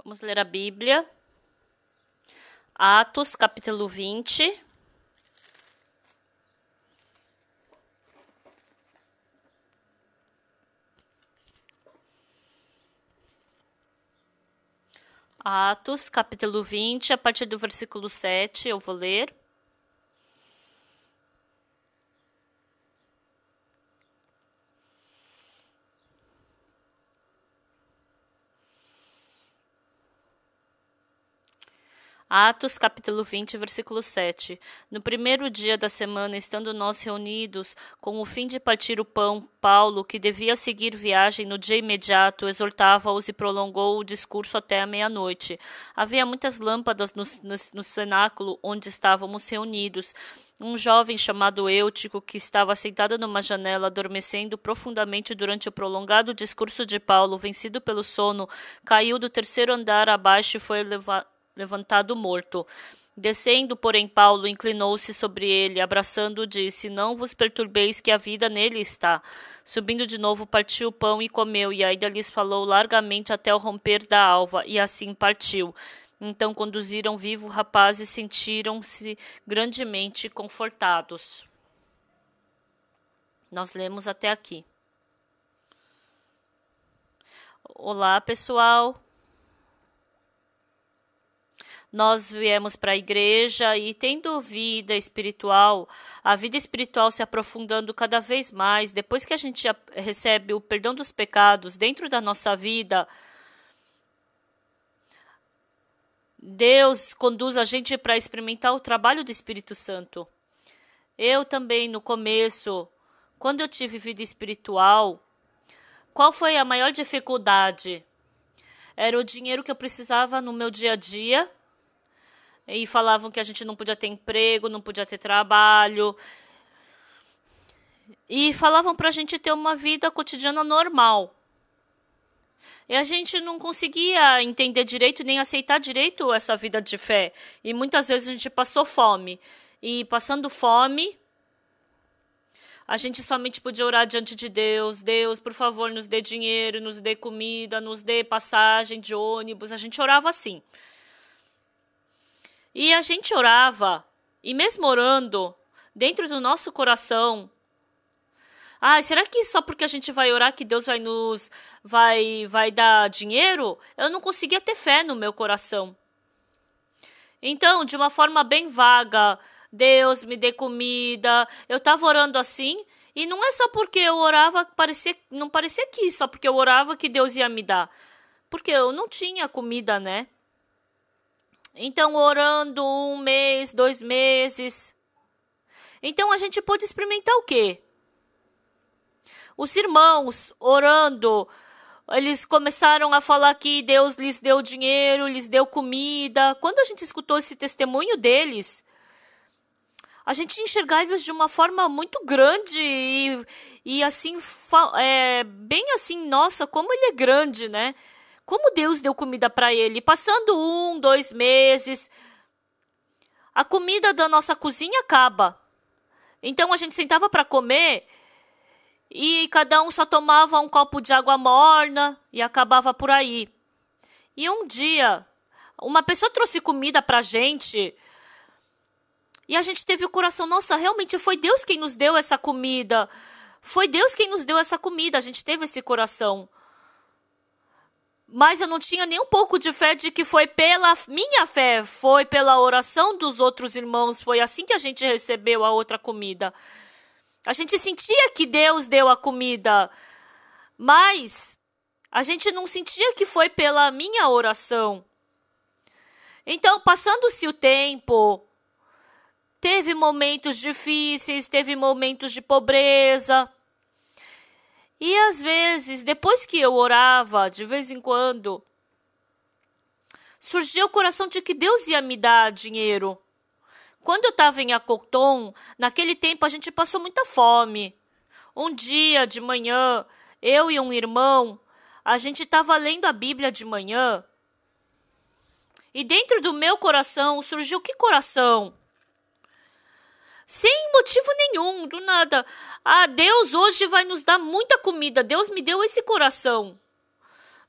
Vamos ler a Bíblia. Atos, capítulo 20. Atos, capítulo 20, a partir do versículo 7, eu vou ler. Atos, capítulo 20, versículo 7. No primeiro dia da semana, estando nós reunidos, com o fim de partir o pão, Paulo, que devia seguir viagem no dia imediato, exortava-os e prolongou o discurso até a meia-noite. Havia muitas lâmpadas no cenáculo onde estávamos reunidos. Um jovem chamado Eutico, que estava sentado numa janela, adormecendo profundamente durante o prolongado discurso de Paulo, vencido pelo sono, caiu do terceiro andar abaixo e foi levantado morto. Descendo, porém, Paulo inclinou-se sobre ele, abraçando-o, disse: Não vos perturbeis, que a vida nele está. Subindo de novo, partiu o pão e comeu, e ainda lhes falou largamente até o romper da alva, e assim partiu. Então conduziram vivo o rapaz e sentiram-se grandemente confortados. Nós lemos até aqui. Olá, pessoal. Nós viemos para a igreja e tendo vida espiritual, a vida espiritual se aprofundando cada vez mais, depois que a gente recebe o perdão dos pecados dentro da nossa vida, Deus conduz a gente para experimentar o trabalho do Espírito Santo. Eu também, no começo, quando eu tive vida espiritual, qual foi a maior dificuldade? Era o dinheiro que eu precisava no meu dia a dia. E falavam que a gente não podia ter emprego, não podia ter trabalho. E falavam para a gente ter uma vida cotidiana normal. E a gente não conseguia entender direito, nem aceitar direito essa vida de fé. E muitas vezes a gente passou fome. E passando fome, a gente somente podia orar diante de Deus. Deus, por favor, nos dê dinheiro, nos dê comida, nos dê passagem de ônibus. A gente orava assim. E a gente orava, e mesmo orando, dentro do nosso coração, será que só porque a gente vai orar que Deus vai dar dinheiro? Eu não conseguia ter fé no meu coração. Então, de uma forma bem vaga, Deus me dê comida, eu estava orando assim, e não é só porque eu orava, não parecia que só porque eu orava que Deus ia me dar, porque eu não tinha comida, né? Então, orando 1 mês, 2 meses. Então, a gente pôde experimentar o quê? Os irmãos, orando, eles começaram a falar que Deus lhes deu dinheiro, lhes deu comida. Quando a gente escutou esse testemunho deles, a gente enxergava eles de uma forma muito grande e assim, bem assim, nossa, como ele é grande, né? Como Deus deu comida para ele. Passando 1, 2 meses, a comida da nossa cozinha acaba. Então a gente sentava para comer e cada um só tomava um copo de água morna e acabava por aí. E um dia, uma pessoa trouxe comida para a gente e a gente teve o coração, nossa, realmente foi Deus quem nos deu essa comida. Foi Deus quem nos deu essa comida, a gente teve esse coração. Mas eu não tinha nem um pouco de fé de que foi pela minha fé, foi pela oração dos outros irmãos, foi assim que a gente recebeu a outra comida. A gente sentia que Deus deu a comida, mas a gente não sentia que foi pela minha oração. Então, passando-se o tempo, teve momentos difíceis, teve momentos de pobreza. E às vezes, depois que eu orava, de vez em quando, surgia o coração de que Deus ia me dar dinheiro. Quando eu estava em Acoton, naquele tempo a gente passou muita fome. Um dia de manhã, eu e um irmão, a gente estava lendo a Bíblia de manhã. E dentro do meu coração surgiu que coração? Sem motivo nenhum, do nada. Deus hoje vai nos dar muita comida. Deus me deu esse coração.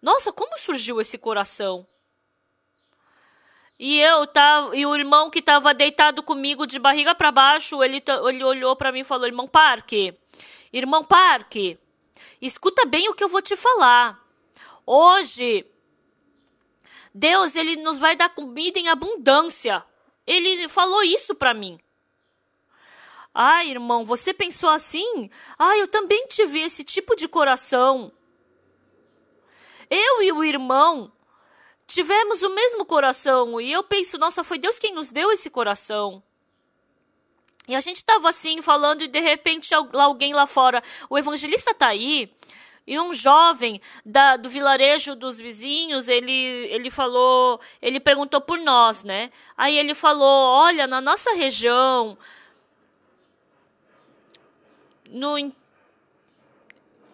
Nossa, como surgiu esse coração? E o irmão que estava deitado comigo de barriga para baixo, ele olhou para mim e falou: Irmão Parque, escuta bem o que eu vou te falar. Hoje, Deus, ele nos vai dar comida em abundância. Ele falou isso para mim. Ah, irmão, você pensou assim? Ah, eu também tive esse tipo de coração. Eu e o irmão tivemos o mesmo coração. E eu penso, nossa, foi Deus quem nos deu esse coração. E a gente estava assim, falando, e de repente alguém lá fora, o evangelista está aí, e um jovem do vilarejo dos vizinhos, ele falou, ele perguntou por nós, né? Aí ele falou, olha, na nossa região,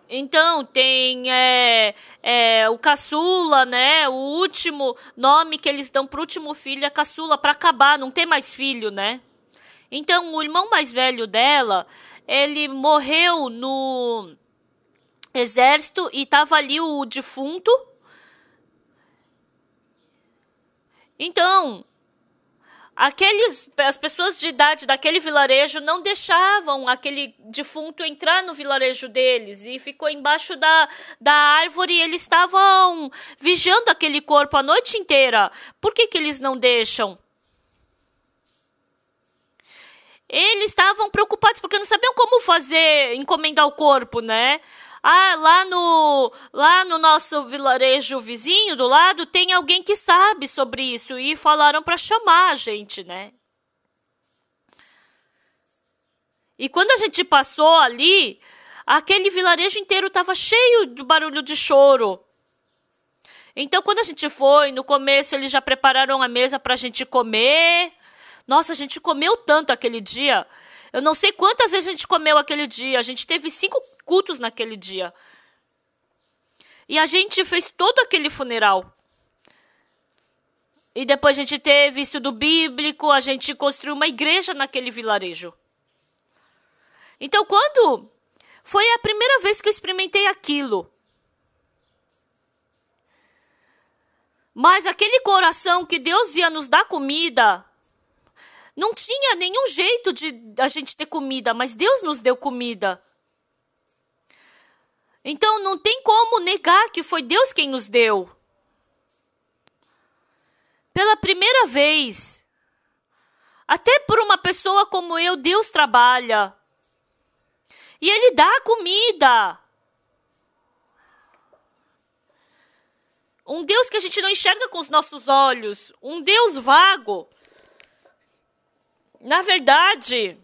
então tem o caçula, né? O último nome que eles dão pro último filho é caçula, para acabar, não ter mais filho, né? Então, o irmão mais velho dela, ele morreu no exército e estava ali o defunto. Então, as pessoas de idade daquele vilarejo não deixavam aquele defunto entrar no vilarejo deles e ficou embaixo da árvore e eles estavam vigiando aquele corpo a noite inteira. Por que eles não deixam? Eles estavam preocupados porque não sabiam como encomendar o corpo, né? Ah, lá no nosso vilarejo vizinho do lado tem alguém que sabe sobre isso e falaram para chamar a gente, né? E quando a gente passou ali, aquele vilarejo inteiro estava cheio de barulho de choro. Então, quando a gente foi, no começo eles já prepararam a mesa para a gente comer. Nossa, a gente comeu tanto aquele dia. Eu não sei quantas vezes a gente comeu aquele dia. A gente teve 5 cultos naquele dia. E a gente fez todo aquele funeral. E depois a gente teve estudo bíblico. A gente construiu uma igreja naquele vilarejo. Então, quando foi a primeira vez que eu experimentei aquilo. Mas aquele coração que Deus ia nos dar comida... Não tinha nenhum jeito de a gente ter comida, mas Deus nos deu comida. Então não tem como negar que foi Deus quem nos deu. Pela primeira vez, até por uma pessoa como eu, Deus trabalha. E Ele dá comida. Um Deus que a gente não enxerga com os nossos olhos. Um Deus vago. Na verdade,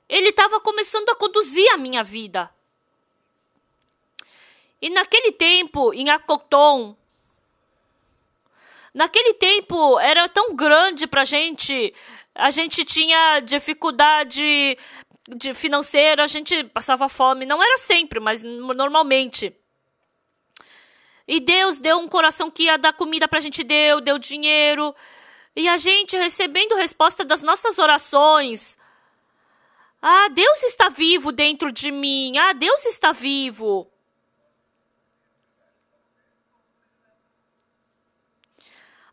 Ele estava começando a conduzir a minha vida. E naquele tempo, em Acoton, naquele tempo era tão grande para a gente tinha dificuldade financeira, a gente passava fome. Não era sempre, mas normalmente. E Deus deu um coração que ia dar comida para a gente, deu dinheiro. E a gente recebendo resposta das nossas orações. Ah, Deus está vivo dentro de mim. Ah, Deus está vivo.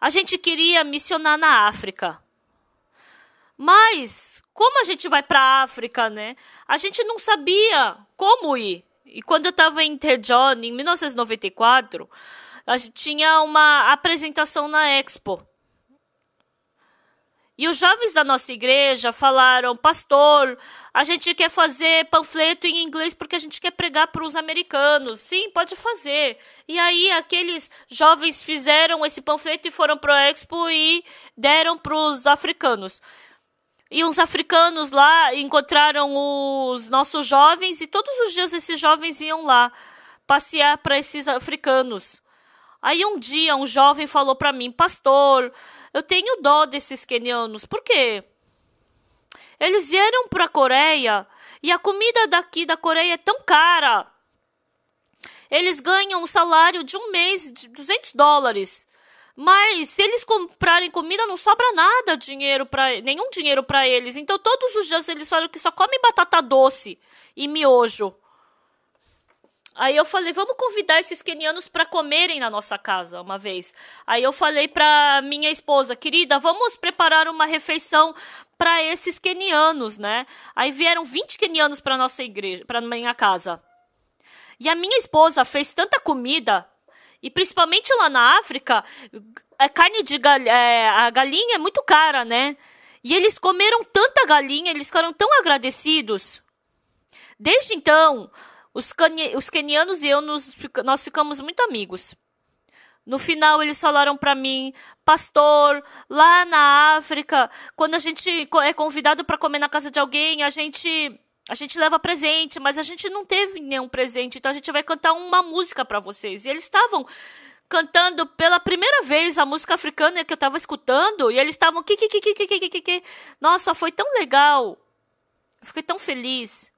A gente queria missionar na África. Mas, como a gente vai para a África, né? A gente não sabia como ir. E quando eu estava em Tejon, em 1994, a gente tinha uma apresentação na Expo. E os jovens da nossa igreja falaram, pastor, a gente quer fazer panfleto em inglês porque a gente quer pregar para os americanos. Sim, pode fazer. E aí aqueles jovens fizeram esse panfleto e foram para a Expo e deram para os africanos. E uns africanos lá encontraram os nossos jovens e todos os dias esses jovens iam lá passear para esses africanos. Aí um dia um jovem falou para mim, pastor, eu tenho dó desses quenianos. Por quê? Eles vieram para a Coreia e a comida daqui da Coreia é tão cara. Eles ganham um salário de um mês de $200. Mas se eles comprarem comida, não sobra nada, nenhum dinheiro para eles. Então todos os dias eles falam que só comem batata doce e miojo. Aí eu falei, vamos convidar esses quenianos para comerem na nossa casa uma vez. Aí eu falei para minha esposa, querida, vamos preparar uma refeição para esses quenianos, né? Aí vieram 20 quenianos para nossa igreja, para minha casa. E a minha esposa fez tanta comida, e principalmente lá na África, a carne de a galinha é muito cara, né? E eles comeram tanta galinha, eles ficaram tão agradecidos. Desde então, os quenianos e eu, nós ficamos muito amigos. No final, eles falaram para mim, pastor, lá na África, quando a gente é convidado para comer na casa de alguém, a gente leva presente, mas a gente não teve nenhum presente, então a gente vai cantar uma música para vocês. E eles estavam cantando pela primeira vez a música africana que eu estava escutando, e eles estavam... Nossa, foi tão legal. Eu fiquei tão feliz.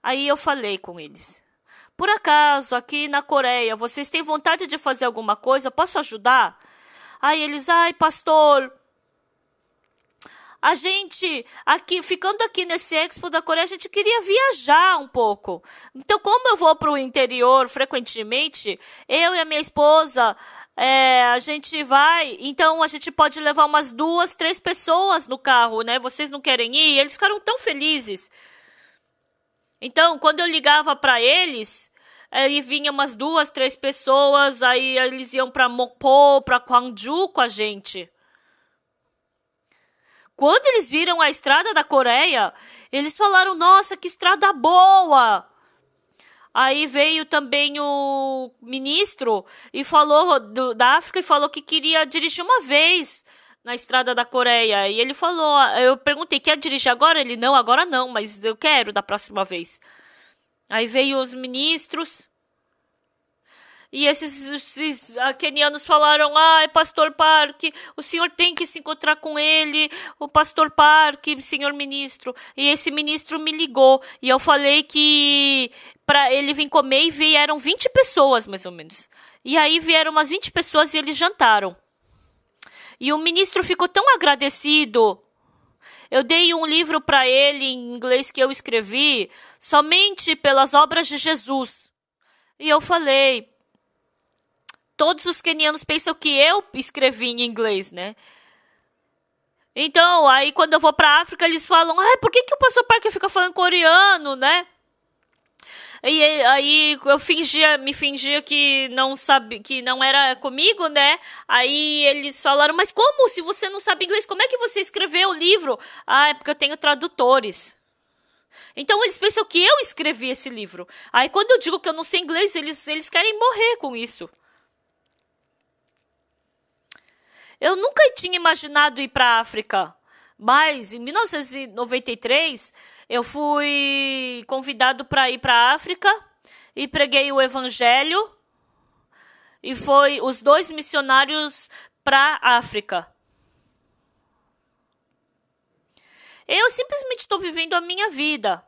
Aí eu falei com eles. Por acaso, aqui na Coreia, vocês têm vontade de fazer alguma coisa? Posso ajudar? Aí eles, ai, pastor, a gente, ficando aqui nesse Expo da Coreia, a gente queria viajar um pouco. Então, como eu vou para o interior frequentemente, eu e a minha esposa, a gente vai, então a gente pode levar umas 2, 3 pessoas no carro, né? Vocês não querem ir? Eles ficaram tão felizes. Então, quando eu ligava para eles, aí vinha umas 2, 3 pessoas, aí eles iam para Mokpo, para Gwangju com a gente. Quando eles viram a estrada da Coreia, eles falaram, nossa, que estrada boa! Aí veio também o ministro e falou da África e falou que queria dirigir uma vez na estrada da Coreia. E ele falou, eu perguntei, quer dirigir agora? Ele, não, agora não, mas eu quero da próxima vez. Aí veio os ministros e esses quenianos falaram, ai, pastor Park, o senhor tem que se encontrar com ele, o pastor Park, senhor ministro. E esse ministro me ligou e eu falei que para ele vir comer e vieram 20 pessoas, mais ou menos. E aí vieram umas 20 pessoas e eles jantaram. E o ministro ficou tão agradecido. Eu dei um livro para ele em inglês que eu escrevi, somente pelas obras de Jesus. E eu falei, todos os quenianos pensam que eu escrevi em inglês, né? Então, aí quando eu vou para a África, eles falam, ai, por que o pastor Parker fica falando coreano, né? E aí eu me fingia que não sabe, que não era comigo, né? Aí eles falaram, mas como? Se você não sabe inglês, como é que você escreveu o livro? Ah, é porque eu tenho tradutores. Então eles pensam que eu escrevi esse livro. Aí quando eu digo que eu não sei inglês, eles querem morrer com isso. Eu nunca tinha imaginado ir para a África, mas em 1993 eu fui convidado para ir para a África e preguei o evangelho e foi os 2 missionários para a África. Eu simplesmente estou vivendo a minha vida.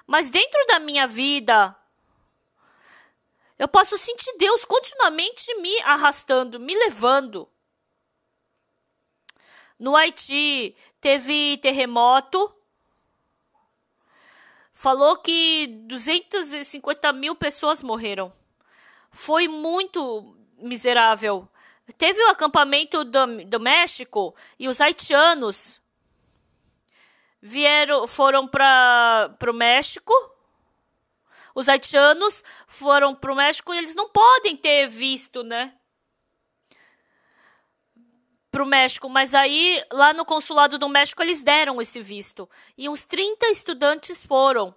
Mas dentro da minha vida, eu posso sentir Deus continuamente me arrastando, me levando. No Haiti, teve terremoto. Falou que 250 mil pessoas morreram. Foi muito miserável. Teve o acampamento do México e os haitianos foram para o México. Os haitianos foram para o México e eles não podem ter visto, né? Para o México, mas aí lá no consulado do México eles deram esse visto. E uns 30 estudantes foram.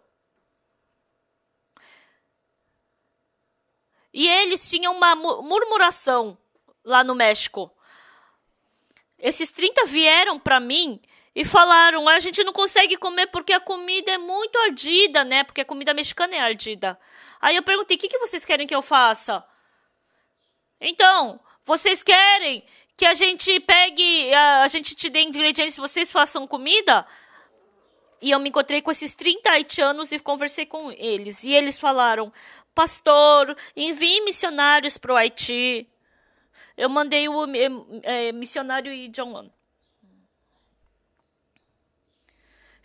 E eles tinham uma murmuração lá no México. Esses 30 vieram para mim e falaram, a gente não consegue comer porque a comida é muito ardida, né? Porque a comida mexicana é ardida. Aí eu perguntei, o que vocês querem que eu faça? Então, vocês querem que a gente a gente te dê ingredientes e vocês façam comida? E eu me encontrei com esses 30 haitianos e conversei com eles. E eles falaram, pastor, envie missionários para o Haiti. Eu mandei o missionário Lee Jong-un.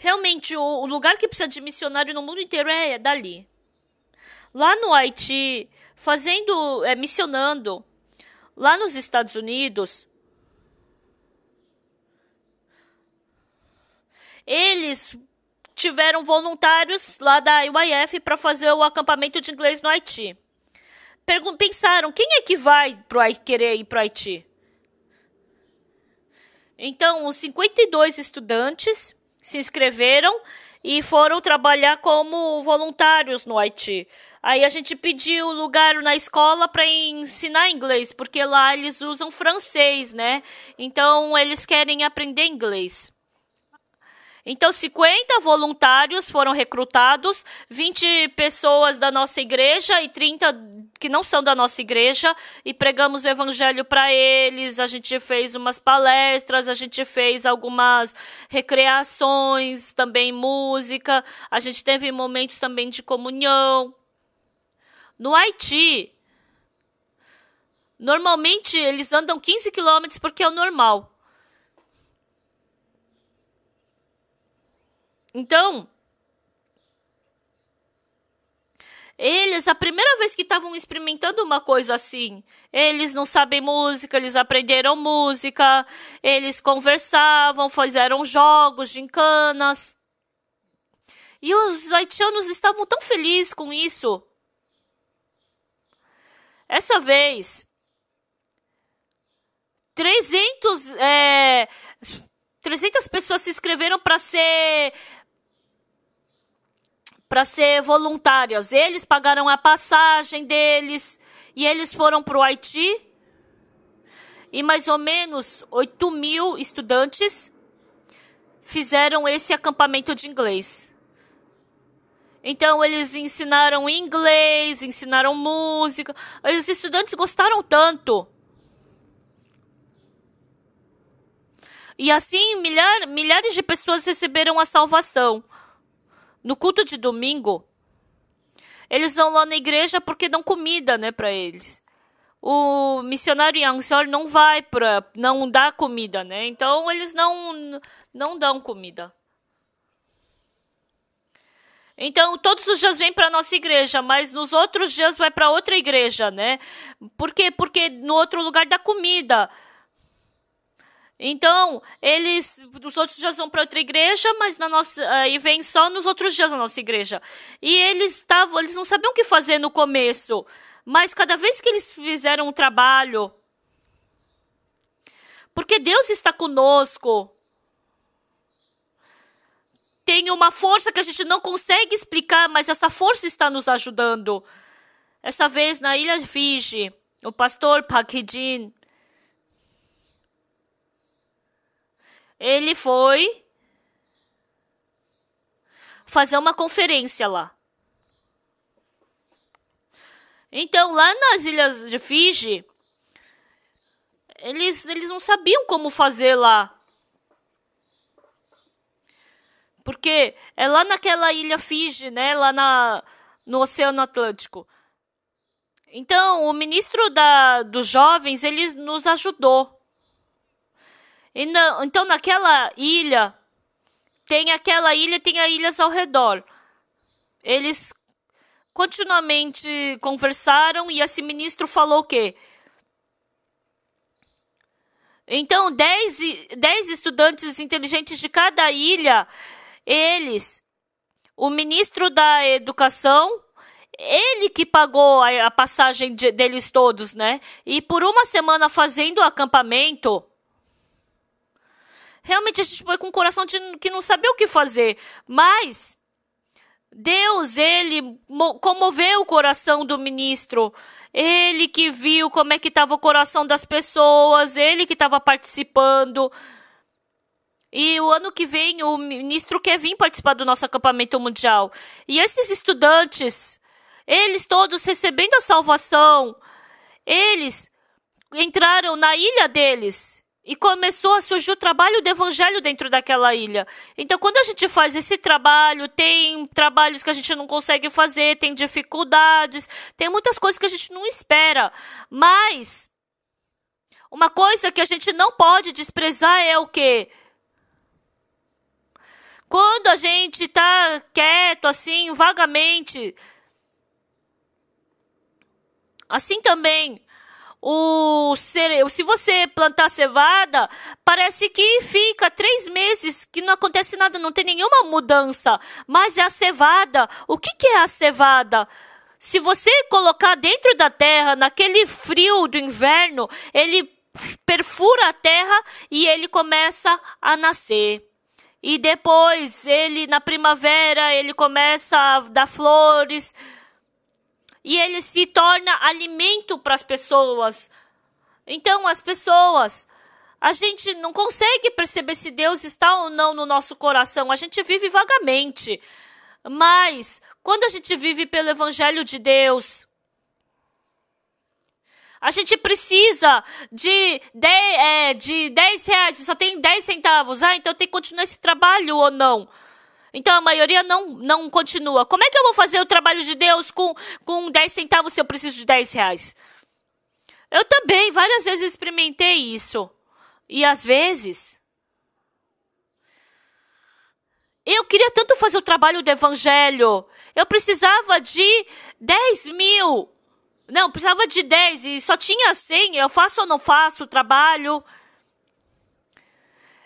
Realmente, o lugar que precisa de missionário no mundo inteiro é dali. lá no Haiti, missionando. Lá nos Estados Unidos, eles tiveram voluntários lá da UIF para fazer o acampamento de inglês no Haiti. Pensaram, quem é que vai querer ir para o Haiti? Então, os 52 estudantes se inscreveram e foram trabalhar como voluntários no Haiti. Aí a gente pediu lugar na escola para ensinar inglês, porque lá eles usam francês, né? Então, eles querem aprender inglês. Então, 50 voluntários foram recrutados, 20 pessoas da nossa igreja e 30 que não são da nossa igreja, e pregamos o evangelho para eles. A gente fez umas palestras, a gente fez algumas recreações, também música, a gente teve momentos também de comunhão. No Haiti, normalmente eles andam 15 quilômetros porque é o normal. Então, eles, a primeira vez que estavam experimentando uma coisa assim, eles não sabem música, eles aprenderam música, eles conversavam, fizeram jogos, gincanas. E os haitianos estavam tão felizes com isso. Essa vez, 300 pessoas se inscreveram para ser voluntárias. Eles pagaram a passagem deles e eles foram para o Haiti. E mais ou menos 8.000 estudantes fizeram esse acampamento de inglês. Então, eles ensinaram inglês, ensinaram música. Os estudantes gostaram tanto. E assim, milhares de pessoas receberam a salvação. No culto de domingo, eles vão lá na igreja porque dão comida, né, para eles. O missionário Yang Seol não dá comida, né? Então, eles não dão comida. Então, todos os dias vem para a nossa igreja, mas nos outros dias vai para outra igreja, né? Por quê? Porque no outro lugar dá comida. Então, os outros dias vão para outra igreja, mas e vem só nos outros dias na nossa igreja. E eles não sabiam o que fazer no começo, mas cada vez que eles fizeram um trabalho, porque Deus está conosco, tem uma força que a gente não consegue explicar, mas essa força está nos ajudando. Essa vez na Ilha de Fiji, o pastor Park Hee-jin, ele foi fazer uma conferência lá. Então, lá nas Ilhas de Fiji, eles não sabiam como fazer lá. Porque é lá naquela ilha Fiji, né? Lá no Oceano Atlântico. Então, o ministro dos jovens, ele nos ajudou. Então, naquela ilha, tem ilhas ao redor. Eles continuamente conversaram e esse ministro falou o quê? Então, 10 estudantes inteligentes de cada ilha, o ministro da educação, ele que pagou a passagem deles todos, né? E por uma semana fazendo o acampamento, realmente a gente foi com o coração que não sabia o que fazer. Mas Deus, ele comoveu o coração do ministro. Ele que viu como é que estava o coração das pessoas, ele que estava participando. E o ano que vem o ministro quer vir participar do nosso acampamento mundial. E esses estudantes, eles todos recebendo a salvação, eles entraram na ilha deles. E começou a surgir o trabalho do evangelho dentro daquela ilha. Então, quando a gente faz esse trabalho, tem trabalhos que a gente não consegue fazer, tem dificuldades, tem muitas coisas que a gente não espera. Mas, uma coisa que a gente não pode desprezar é o quê? Quando a gente está quieto, assim, vagamente, Assim também, se você plantar cevada, parece que fica 3 meses que não acontece nada, não tem nenhuma mudança. Mas é a cevada. O que é a cevada? Se você colocar dentro da terra, naquele frio do inverno, ele perfura a terra e ele começa a nascer. E depois, na primavera, ele começa a dar flores. E ele se torna alimento para as pessoas. Então, a gente não consegue perceber se Deus está ou não no nosso coração. A gente vive vagamente. Mas, quando a gente vive pelo Evangelho de Deus, a gente precisa de 10 reais, só tem 10 centavos. Então tem que continuar esse trabalho ou não? Então a maioria não continua. Como é que eu vou fazer o trabalho de Deus com 10 centavos se eu preciso de 10 reais? Eu também várias vezes experimentei isso. E às vezes eu queria tanto fazer o trabalho do Evangelho. Eu precisava de 10 mil. Não, precisava de 10 e só tinha 100. Eu faço ou não faço o trabalho?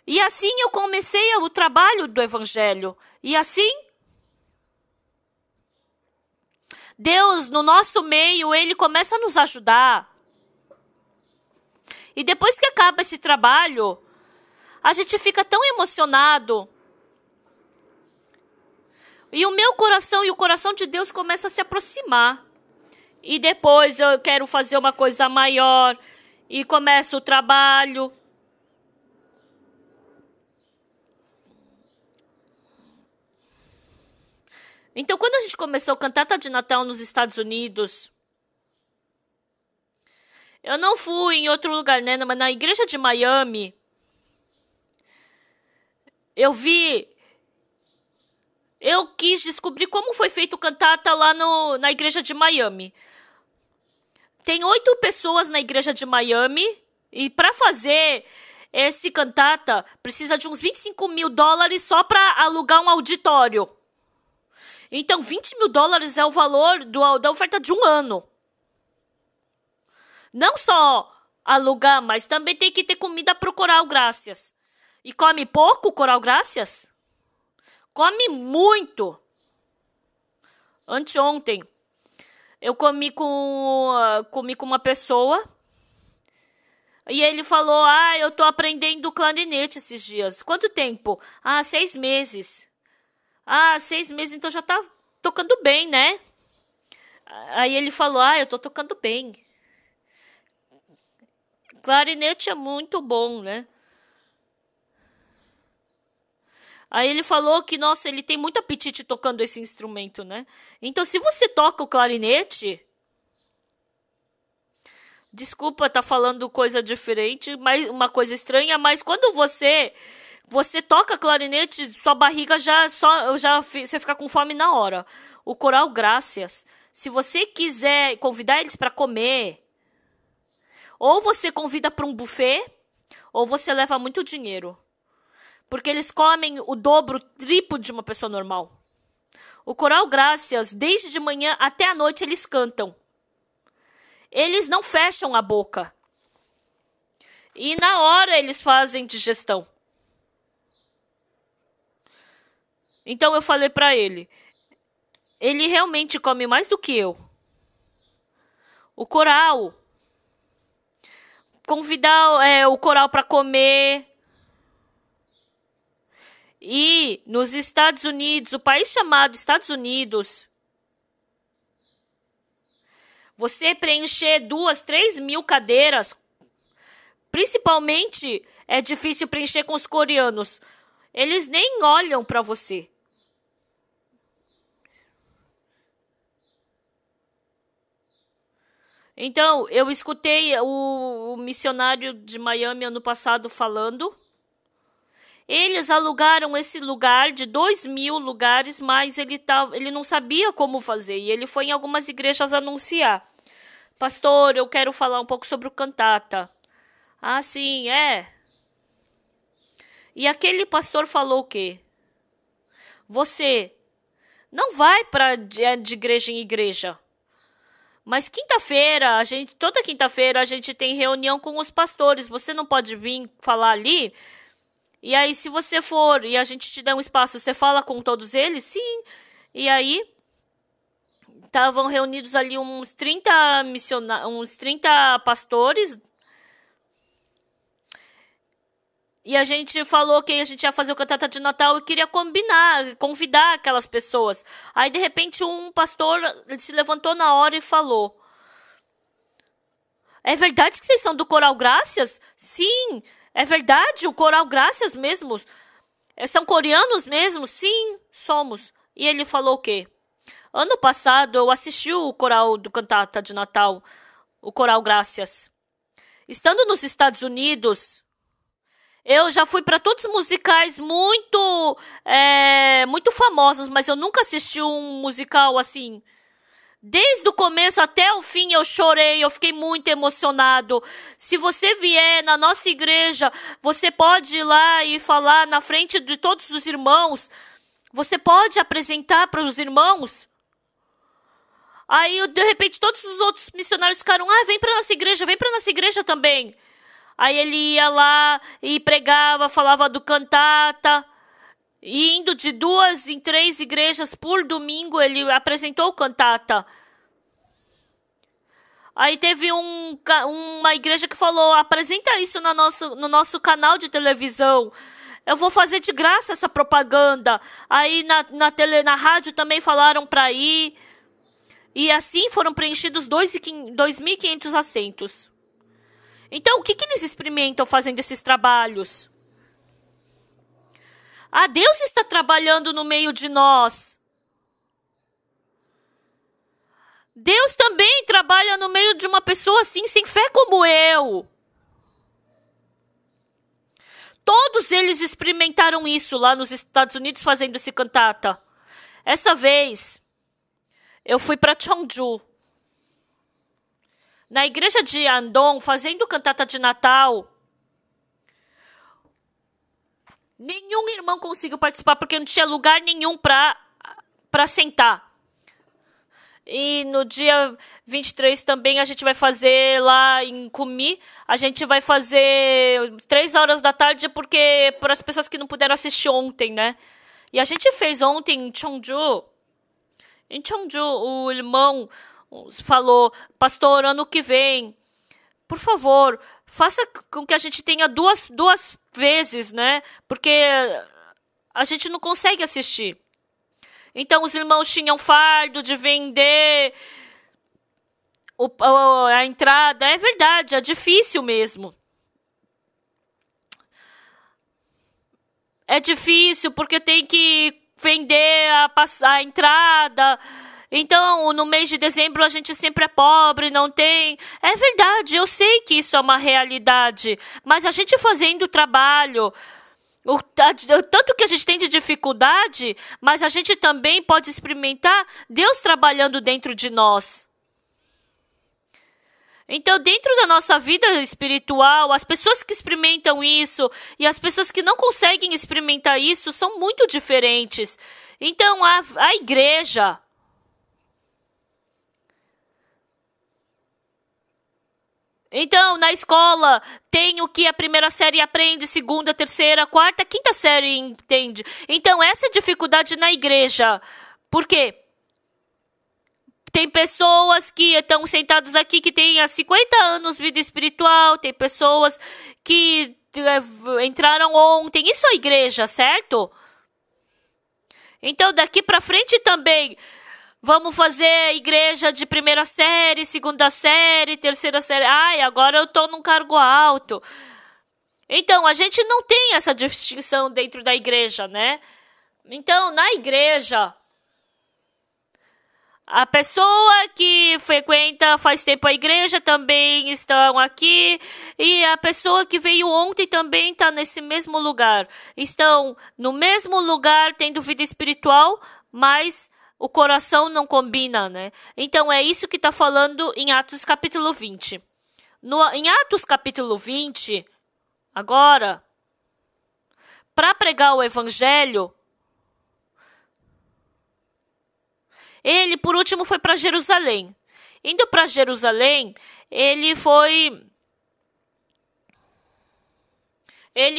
E assim eu comecei o trabalho do Evangelho. E assim, Deus, no nosso meio, Ele começa a nos ajudar. E depois que acaba esse trabalho, a gente fica tão emocionado. E o meu coração e o coração de Deus começam a se aproximar. E depois eu quero fazer uma coisa maior. E começa o trabalho. Então, quando a gente começou a cantata de Natal nos Estados Unidos, eu não fui em outro lugar, né? Mas na igreja de Miami, eu quis descobrir como foi feito cantata lá na igreja de Miami. Tem 8 pessoas na igreja de Miami e para fazer esse cantata precisa de uns $25 mil só para alugar um auditório. Então, $20 mil é o valor da oferta de um ano. Não só alugar, mas também tem que ter comida para o Coral Gracias. E come pouco o Coral Gracias? Come muito. Anteontem, eu comi com uma pessoa. E ele falou, eu tô aprendendo clarinete esses dias. Quanto tempo? 6 meses. 6 meses, então já tá tocando bem, né? Aí ele falou, eu tô tocando bem. Clarinete é muito bom, né? Aí ele falou que, nossa, ele tem muito apetite tocando esse instrumento, né? Então, se você toca o clarinete... Desculpa estar falando coisa diferente, mas uma coisa estranha, mas quando você toca clarinete, sua barriga você fica com fome na hora. O Coral Gracias, se você quiser convidar eles para comer, ou você convida para um buffet, ou você leva muito dinheiro. Porque eles comem o dobro, o triplo de uma pessoa normal. O Coral Gracias, desde de manhã até a noite, eles cantam. Eles não fecham a boca. E na hora eles fazem digestão. Então eu falei para ele. Ele realmente come mais do que eu. O coral. Convidar o coral para comer. E nos Estados Unidos, o país chamado Estados Unidos... Você preencher 2, 3 mil cadeiras, principalmente é difícil preencher com os coreanos. Eles nem olham para você. Então, eu escutei o missionário de Miami ano passado falando. Eles alugaram esse lugar de 2 mil lugares, mas ele não sabia como fazer. E ele foi em algumas igrejas anunciar. Pastor, eu quero falar um pouco sobre o cantata. Sim, é. E aquele pastor falou o quê? Você não vai de igreja em igreja. Mas quinta-feira, toda quinta-feira a gente tem reunião com os pastores. Você não pode vir falar ali? E aí, se você for e a gente te der um espaço, você fala com todos eles? Sim. E aí, estavam reunidos ali uns 30 uns 30 pastores. E a gente falou que a gente ia fazer o cantata de Natal e queria convidar aquelas pessoas. Aí, de repente, um pastor se levantou na hora e falou: é verdade que vocês são do Coral Graças? Sim, é verdade, o Coral Graças mesmo. São coreanos mesmo? Sim, somos. E ele falou o quê? Ano passado eu assisti o coral do cantata de Natal, o Coral Graças. Estando nos Estados Unidos, eu já fui para todos os musicais muito famosos, mas eu nunca assisti um musical assim. Desde o começo até o fim eu chorei, eu fiquei muito emocionado. Se você vier na nossa igreja, você pode ir lá e falar na frente de todos os irmãos. Você pode apresentar para os irmãos. Aí, de repente, todos os outros missionários ficaram: vem para nossa igreja também. Aí ele ia lá e pregava, falava do cantata. E indo de 2 em 3 igrejas por domingo, ele apresentou o cantata. Aí teve uma igreja que falou: apresenta isso no nosso canal de televisão. Eu vou fazer de graça essa propaganda. Aí na rádio também falaram para ir. E assim foram preenchidos 2.500 assentos. Então, o que eles experimentam fazendo esses trabalhos? Deus está trabalhando no meio de nós. Deus também trabalha no meio de uma pessoa assim, sem fé como eu. Todos eles experimentaram isso lá nos Estados Unidos fazendo esse cantata. Essa vez, eu fui para Cheongju. Na igreja de Andong, fazendo cantata de Natal. Nenhum irmão conseguiu participar porque não tinha lugar nenhum para sentar. E no dia 23 também a gente vai fazer lá em Kumi. A gente vai fazer 3 horas da tarde porque para as pessoas que não puderam assistir ontem, né? E a gente fez ontem em Cheongju. Em Cheongju, o irmão falou: pastor, ano que vem, por favor, faça com que a gente tenha duas vezes, né? Porque a gente não consegue assistir. Então, os irmãos tinham fardo de vender a entrada. É verdade, é difícil mesmo. É difícil porque tem que vender a entrada. Então, no mês de dezembro a gente sempre é pobre, não tem. É verdade, eu sei que isso é uma realidade. Mas a gente fazendo o trabalho, tanto que a gente tem de dificuldade, mas a gente também pode experimentar Deus trabalhando dentro de nós. Então, dentro da nossa vida espiritual, as pessoas que experimentam isso e as pessoas que não conseguem experimentar isso são muito diferentes. Então, a igreja... Então, na escola, tem o que a primeira série aprende, segunda, terceira, quarta, quinta série entende. Então, essa é a dificuldade na igreja. Por quê? Tem pessoas que estão sentadas aqui que têm há 50 anos vida espiritual, tem pessoas que entraram ontem. Isso é igreja, certo? Então, daqui para frente também... Vamos fazer igreja de primeira série, segunda série, terceira série. Agora eu estou num cargo alto. Então, a gente não tem essa distinção dentro da igreja, né? Então, na igreja, a pessoa que frequenta faz tempo a igreja também estão aqui. E a pessoa que veio ontem também está nesse mesmo lugar. Estão no mesmo lugar, tendo vida espiritual, mas... o coração não combina, né? Então, é isso que está falando em Atos capítulo 20. Em Atos capítulo 20, agora, para pregar o evangelho, ele, por último, foi para Jerusalém. Indo para Jerusalém, ele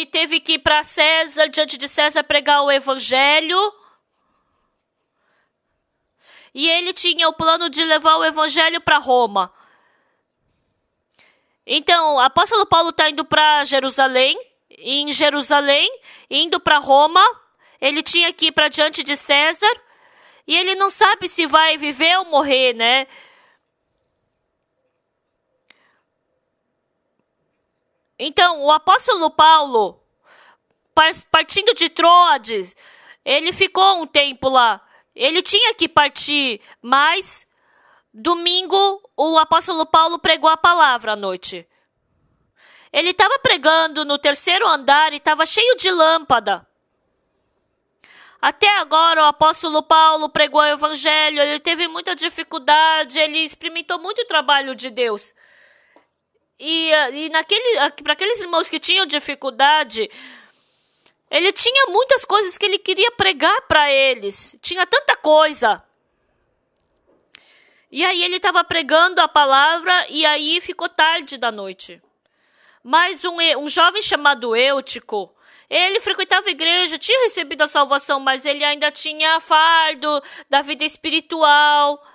teve que ir para César, diante de César, pregar o evangelho. E ele tinha o plano de levar o evangelho para Roma. Então, o apóstolo Paulo está indo para Jerusalém. E em Jerusalém, indo para Roma, ele tinha que ir para diante de César. E ele não sabe se vai viver ou morrer, né? Então, o apóstolo Paulo, partindo de Troades, ele ficou um tempo lá. Ele tinha que partir, mas domingo o apóstolo Paulo pregou a palavra à noite. Ele estava pregando no terceiro andar e estava cheio de lâmpada. Até agora o apóstolo Paulo pregou o evangelho, ele teve muita dificuldade, ele experimentou muito o trabalho de Deus. E para aqueles irmãos que tinham dificuldade, ele tinha muitas coisas que ele queria pregar para eles. Tinha tanta coisa. E aí ele estava pregando a palavra e aí ficou tarde da noite. Mas um jovem chamado Eutico, ele frequentava a igreja, tinha recebido a salvação, mas ele ainda tinha fardo da vida espiritual.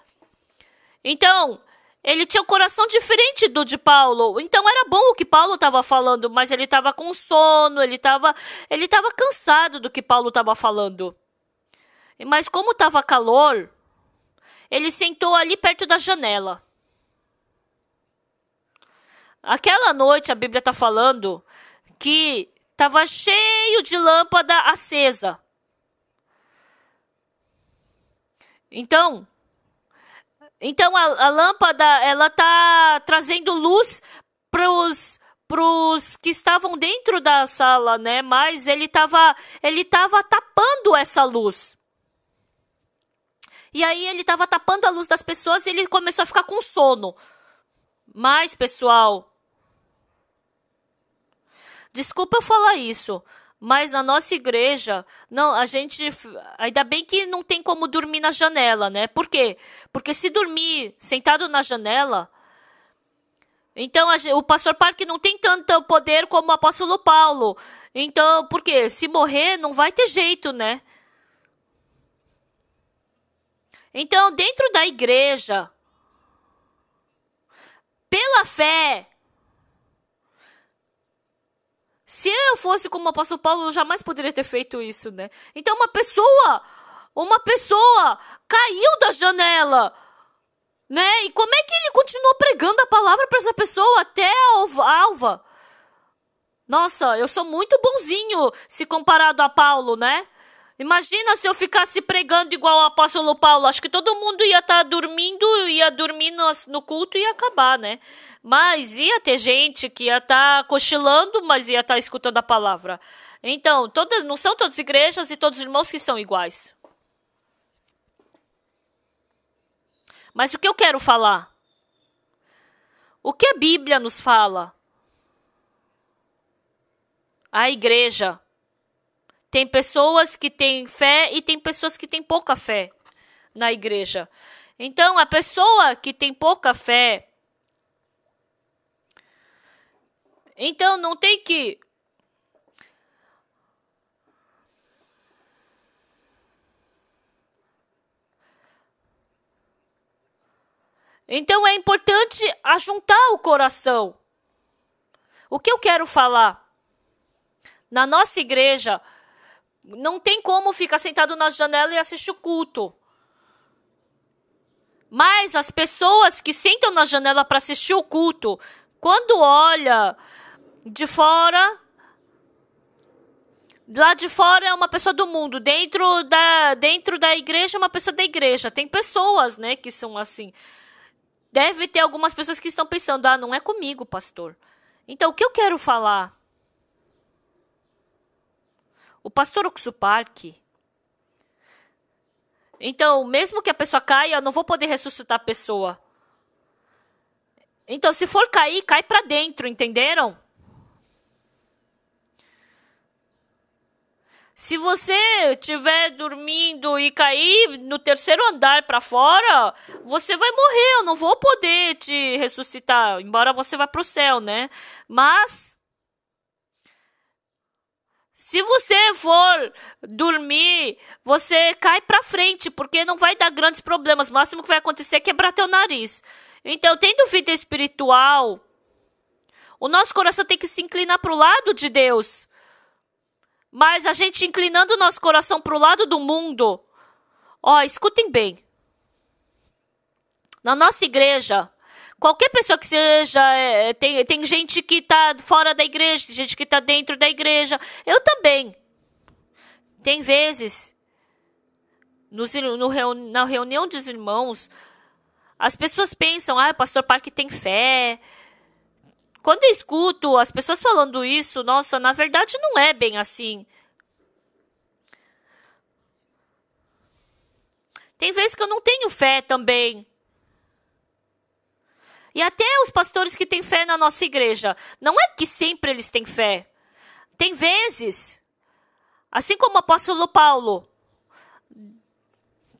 Então, ele tinha um coração diferente do de Paulo. Então era bom o que Paulo estava falando, mas ele estava com sono, ele estava cansado do que Paulo estava falando. Mas como estava calor, ele sentou ali perto da janela. Aquela noite a Bíblia está falando que estava cheio de lâmpada acesa. Então a lâmpada, ela está trazendo luz pros que estavam dentro da sala, né? Mas ele estava tapando essa luz. E aí ele estava tapando a luz das pessoas e ele começou a ficar com sono. Mas, pessoal, desculpa eu falar isso, mas na nossa igreja, não, ainda bem que não tem como dormir na janela, né? Por quê? Porque se dormir sentado na janela, então o pastor Parque não tem tanto poder como o apóstolo Paulo. Então, por quê? Se morrer, não vai ter jeito, né? Então, dentro da igreja, pela fé, se eu fosse como o apóstolo Paulo, eu jamais poderia ter feito isso, né? Então uma pessoa caiu da janela, né? E como é que ele continuou pregando a palavra para essa pessoa até a alva? Nossa, eu sou muito bonzinho se comparado a Paulo, né? Imagina se eu ficasse pregando igual o apóstolo Paulo. Acho que todo mundo ia estar dormindo, ia dormir no culto e ia acabar, né? Mas ia ter gente que ia estar cochilando, mas ia estar escutando a palavra. Então, não são todas igrejas e todos os irmãos que são iguais. Mas o que eu quero falar? O que a Bíblia nos fala? A igreja. Tem pessoas que têm fé e tem pessoas que têm pouca fé na igreja. Então, a pessoa que tem pouca fé, então não tem que... Então, é importante ajuntar o coração. O que eu quero falar? Na nossa igreja, não tem como ficar sentado na janela e assistir o culto. Mas as pessoas que sentam na janela para assistir o culto, quando olha de fora, lá de fora é uma pessoa do mundo, dentro da igreja é uma pessoa da igreja. Tem pessoas, né, que são assim. Deve ter algumas pessoas que estão pensando, não é comigo, pastor. Então, o que eu quero falar? O pastor Oxuparque. Então, mesmo que a pessoa caia, eu não vou poder ressuscitar a pessoa. Então, se for cair, cai para dentro, entenderam? Se você estiver dormindo e cair no terceiro andar para fora, você vai morrer. Eu não vou poder te ressuscitar, embora você vá para o céu, né? Mas se você for dormir, você cai para frente, porque não vai dar grandes problemas. O máximo que vai acontecer é quebrar teu nariz. Então, tendo vida espiritual, o nosso coração tem que se inclinar para o lado de Deus. Mas a gente inclinando o nosso coração para o lado do mundo, escutem bem. Na nossa igreja, qualquer pessoa que seja, tem gente que está fora da igreja, tem gente que está dentro da igreja. Eu também. Tem vezes, na reunião dos irmãos, as pessoas pensam, o pastor Parque tem fé. Quando eu escuto as pessoas falando isso, nossa, na verdade não é bem assim. Tem vezes que eu não tenho fé também. E até os pastores que têm fé na nossa igreja, não é que sempre eles têm fé. Tem vezes, assim como o apóstolo Paulo,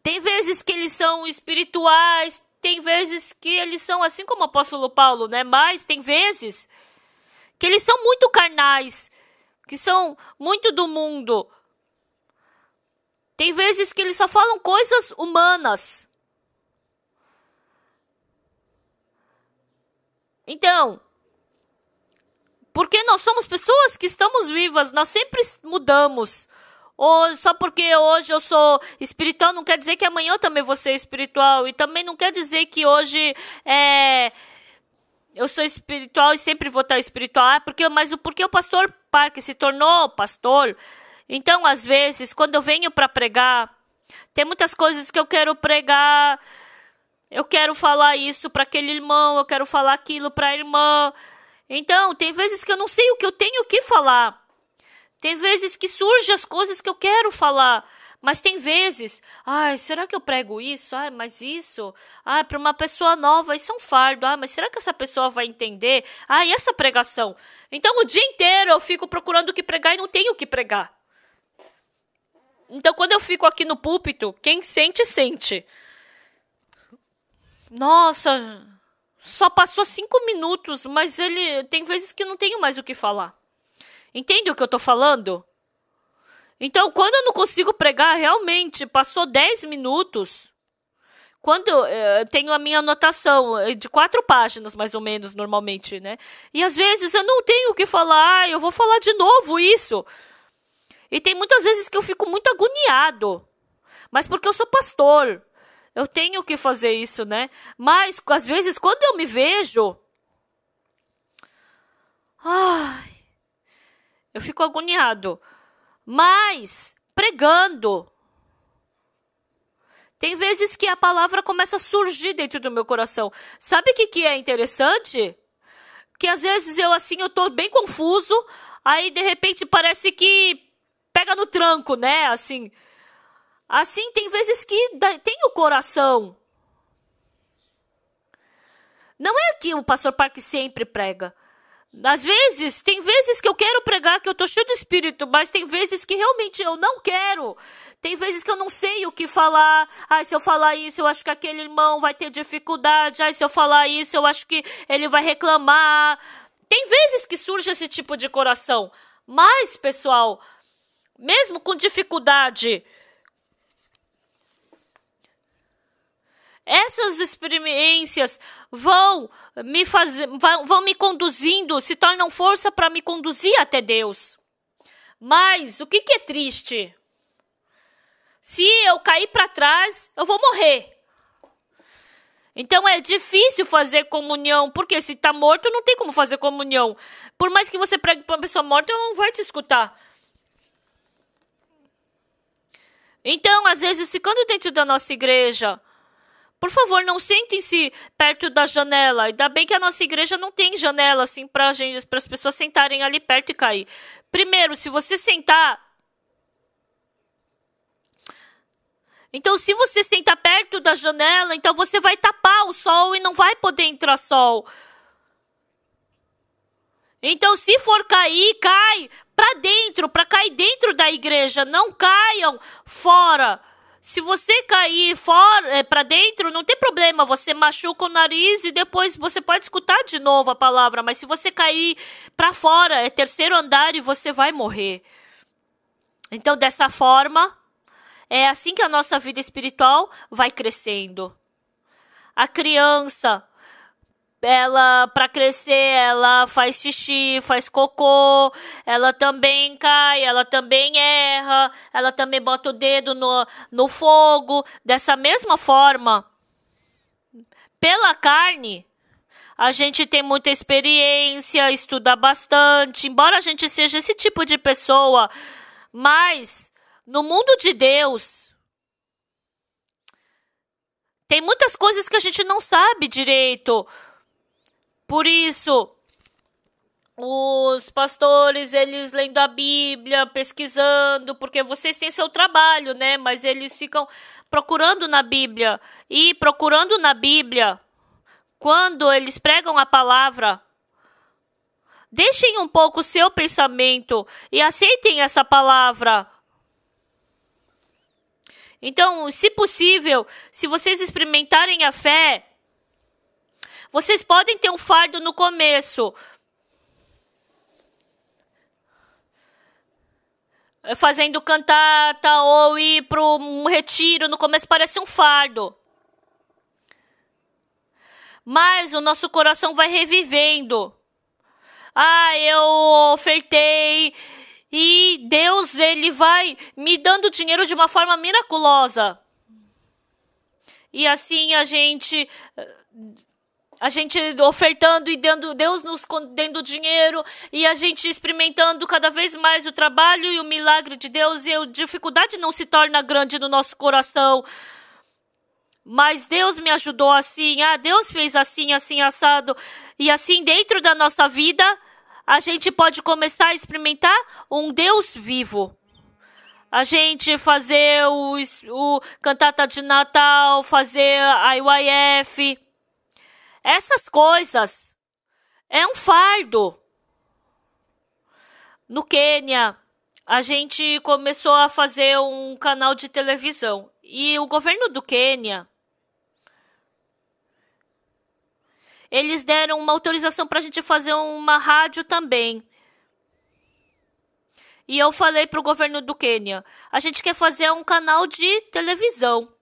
tem vezes que eles são espirituais, tem vezes que eles são assim como o apóstolo Paulo, né? Mas tem vezes que eles são muito carnais, que são muito do mundo. Tem vezes que eles só falam coisas humanas. Então, porque nós somos pessoas que estamos vivas, nós sempre mudamos. Ou só porque hoje eu sou espiritual, não quer dizer que amanhã eu também vou ser espiritual. E também não quer dizer que hoje eu sou espiritual e sempre vou estar espiritual. Mas porque o pastor Parque se tornou pastor. Então, às vezes, quando eu venho para pregar, tem muitas coisas que eu quero pregar. Eu quero falar isso para aquele irmão, eu quero falar aquilo para a irmã. Então, tem vezes que eu não sei o que eu tenho que falar. Tem vezes que surgem as coisas que eu quero falar, mas tem vezes, será que eu prego isso? Mas isso, para uma pessoa nova, isso é um fardo. Mas será que essa pessoa vai entender? E essa pregação? Então, o dia inteiro eu fico procurando o que pregar e não tenho o que pregar. Então, quando eu fico aqui no púlpito, quem sente, sente. Nossa, só passou 5 minutos, mas tem vezes que eu não tenho mais o que falar. Entende o que eu tô falando? Então, quando eu não consigo pregar, realmente, passou 10 minutos. Quando eu tenho a minha anotação de 4 páginas, mais ou menos, normalmente, né? E às vezes eu não tenho o que falar, eu vou falar de novo isso. E tem muitas vezes que eu fico muito agoniado. Mas porque eu sou pastor, eu tenho que fazer isso, né? Mas, às vezes, quando eu me vejo... eu fico agoniado. Mas, pregando, tem vezes que a palavra começa a surgir dentro do meu coração. Sabe o que é interessante? Que às vezes eu tô bem confuso, aí de repente parece que pega no tranco, né? Assim tem vezes que tem o coração. Não é que o pastor Parque sempre prega. Às vezes, tem vezes que eu quero pregar, que eu tô cheio do espírito, mas tem vezes que realmente eu não quero. Tem vezes que eu não sei o que falar. Se eu falar isso, eu acho que aquele irmão vai ter dificuldade. Se eu falar isso, eu acho que ele vai reclamar. Tem vezes que surge esse tipo de coração. Mas, pessoal, mesmo com dificuldade, essas experiências vão me conduzindo, se tornam força para me conduzir até Deus. Mas o que é triste? Se eu cair para trás, eu vou morrer. Então é difícil fazer comunhão, porque se está morto, não tem como fazer comunhão. Por mais que você pregue para uma pessoa morta, ela não vai te escutar. Então, às vezes, ficando dentro da nossa igreja, por favor, não sentem-se perto da janela. Ainda bem que a nossa igreja não tem janela assim para as pessoas sentarem ali perto e cair. Primeiro, se você sentar... Então, se você sentar perto da janela, então você vai tapar o sol e não vai poder entrar sol. Então, se for cair, cai para dentro, para cair dentro da igreja. Não caiam fora. Se você cair fora, para dentro, não tem problema. Você machuca o nariz e depois você pode escutar de novo a palavra. Mas se você cair para fora, é terceiro andar e você vai morrer. Então, dessa forma, é assim que a nossa vida espiritual vai crescendo. A criança, ela, para crescer, ela faz xixi, faz cocô, ela também cai, ela também erra, ela também bota o dedo no fogo. Dessa mesma forma, pela carne, a gente tem muita experiência, estuda bastante, embora a gente seja esse tipo de pessoa, mas no mundo de Deus, tem muitas coisas que a gente não sabe direito. Por isso, os pastores, eles lendo a Bíblia, pesquisando, porque vocês têm seu trabalho, né? Mas eles ficam procurando na Bíblia. E procurando na Bíblia, quando eles pregam a palavra, deixem um pouco o seu pensamento e aceitem essa palavra. Então, se possível, se vocês experimentarem a fé, vocês podem ter um fardo no começo. Fazendo cantata ou ir para um retiro, no começo parece um fardo. Mas o nosso coração vai revivendo. Eu ofertei. E Deus, ele vai me dando dinheiro de uma forma miraculosa. E assim a gente ofertando e dando, Deus nos dando dinheiro, e a gente experimentando cada vez mais o trabalho e o milagre de Deus, e a dificuldade não se torna grande no nosso coração. Mas Deus me ajudou assim, Deus fez assim, assim, assado. E assim, dentro da nossa vida, a gente pode começar a experimentar um Deus vivo. A gente fazer o cantata de Natal, fazer a IYF. Essas coisas é um fardo. No Quênia, a gente começou a fazer um canal de televisão. E o governo do Quênia, eles deram uma autorização para a gente fazer uma rádio também. E eu falei para o governo do Quênia, a gente quer fazer um canal de televisão.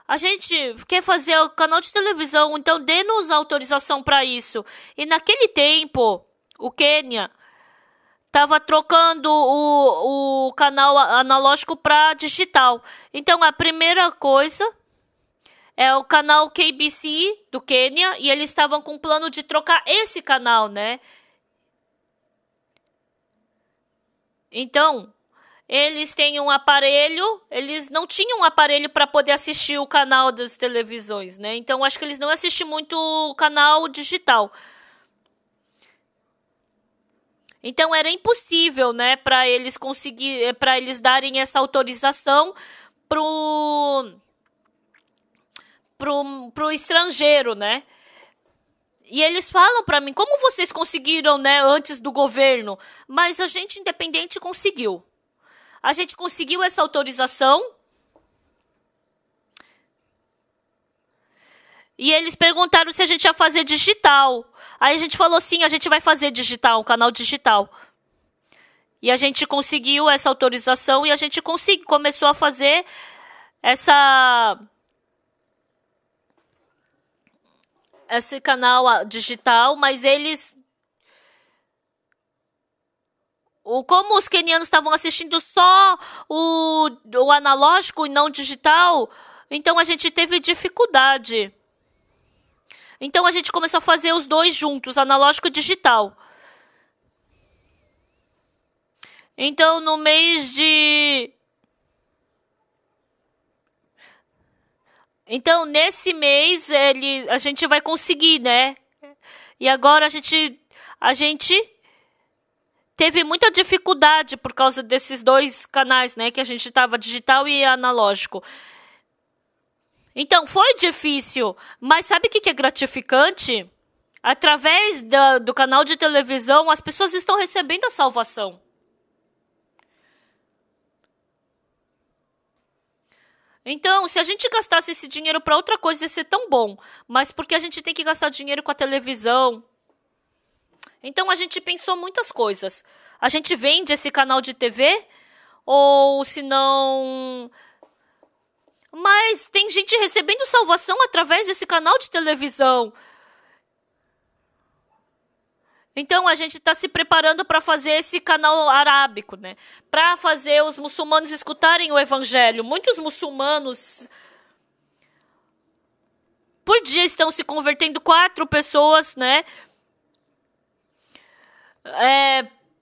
A gente quer fazer o canal de televisão, então dê-nos autorização para isso. E naquele tempo, o Quênia estava trocando o canal analógico para digital. Então a primeira coisa é o canal KBC do Quênia, e eles estavam com o plano de trocar esse canal, né? Então, eles têm um aparelho, eles não tinham um aparelho para poder assistir o canal das televisões, né? Então, acho que eles não assistem muito o canal digital. Então, era impossível, né, para eles darem essa autorização pro estrangeiro, né? E eles falam para mim, como vocês conseguiram, né, antes do governo? Mas a gente, independente, conseguiu. A gente conseguiu essa autorização. E eles perguntaram se a gente ia fazer digital. Aí a gente falou, sim, a gente vai fazer digital, um canal digital. E a gente conseguiu essa autorização e a gente começou a fazer esse canal digital, mas eles... Como os quenianos estavam assistindo só o analógico e não digital, então a gente teve dificuldade. Então a gente começou a fazer os dois juntos, analógico e digital. Então no mês de... Então, nesse mês, a gente vai conseguir, né? E agora a gente teve muita dificuldade por causa desses dois canais, né? Que a gente estava digital e analógico. Então, foi difícil. Mas sabe o que é gratificante? através do canal de televisão, as pessoas estão recebendo a salvação. Então, se a gente gastasse esse dinheiro para outra coisa, ia ser tão bom. Mas porque a gente tem que gastar dinheiro com a televisão? Então, a gente pensou muitas coisas. A gente vende esse canal de TV? Ou se não... Mas tem gente recebendo salvação através desse canal de televisão. Então, a gente está se preparando para fazer esse canal arábico, né? Para fazer os muçulmanos escutarem o evangelho. Muitos muçulmanos, por dia, estão se convertendo 4 pessoas, né?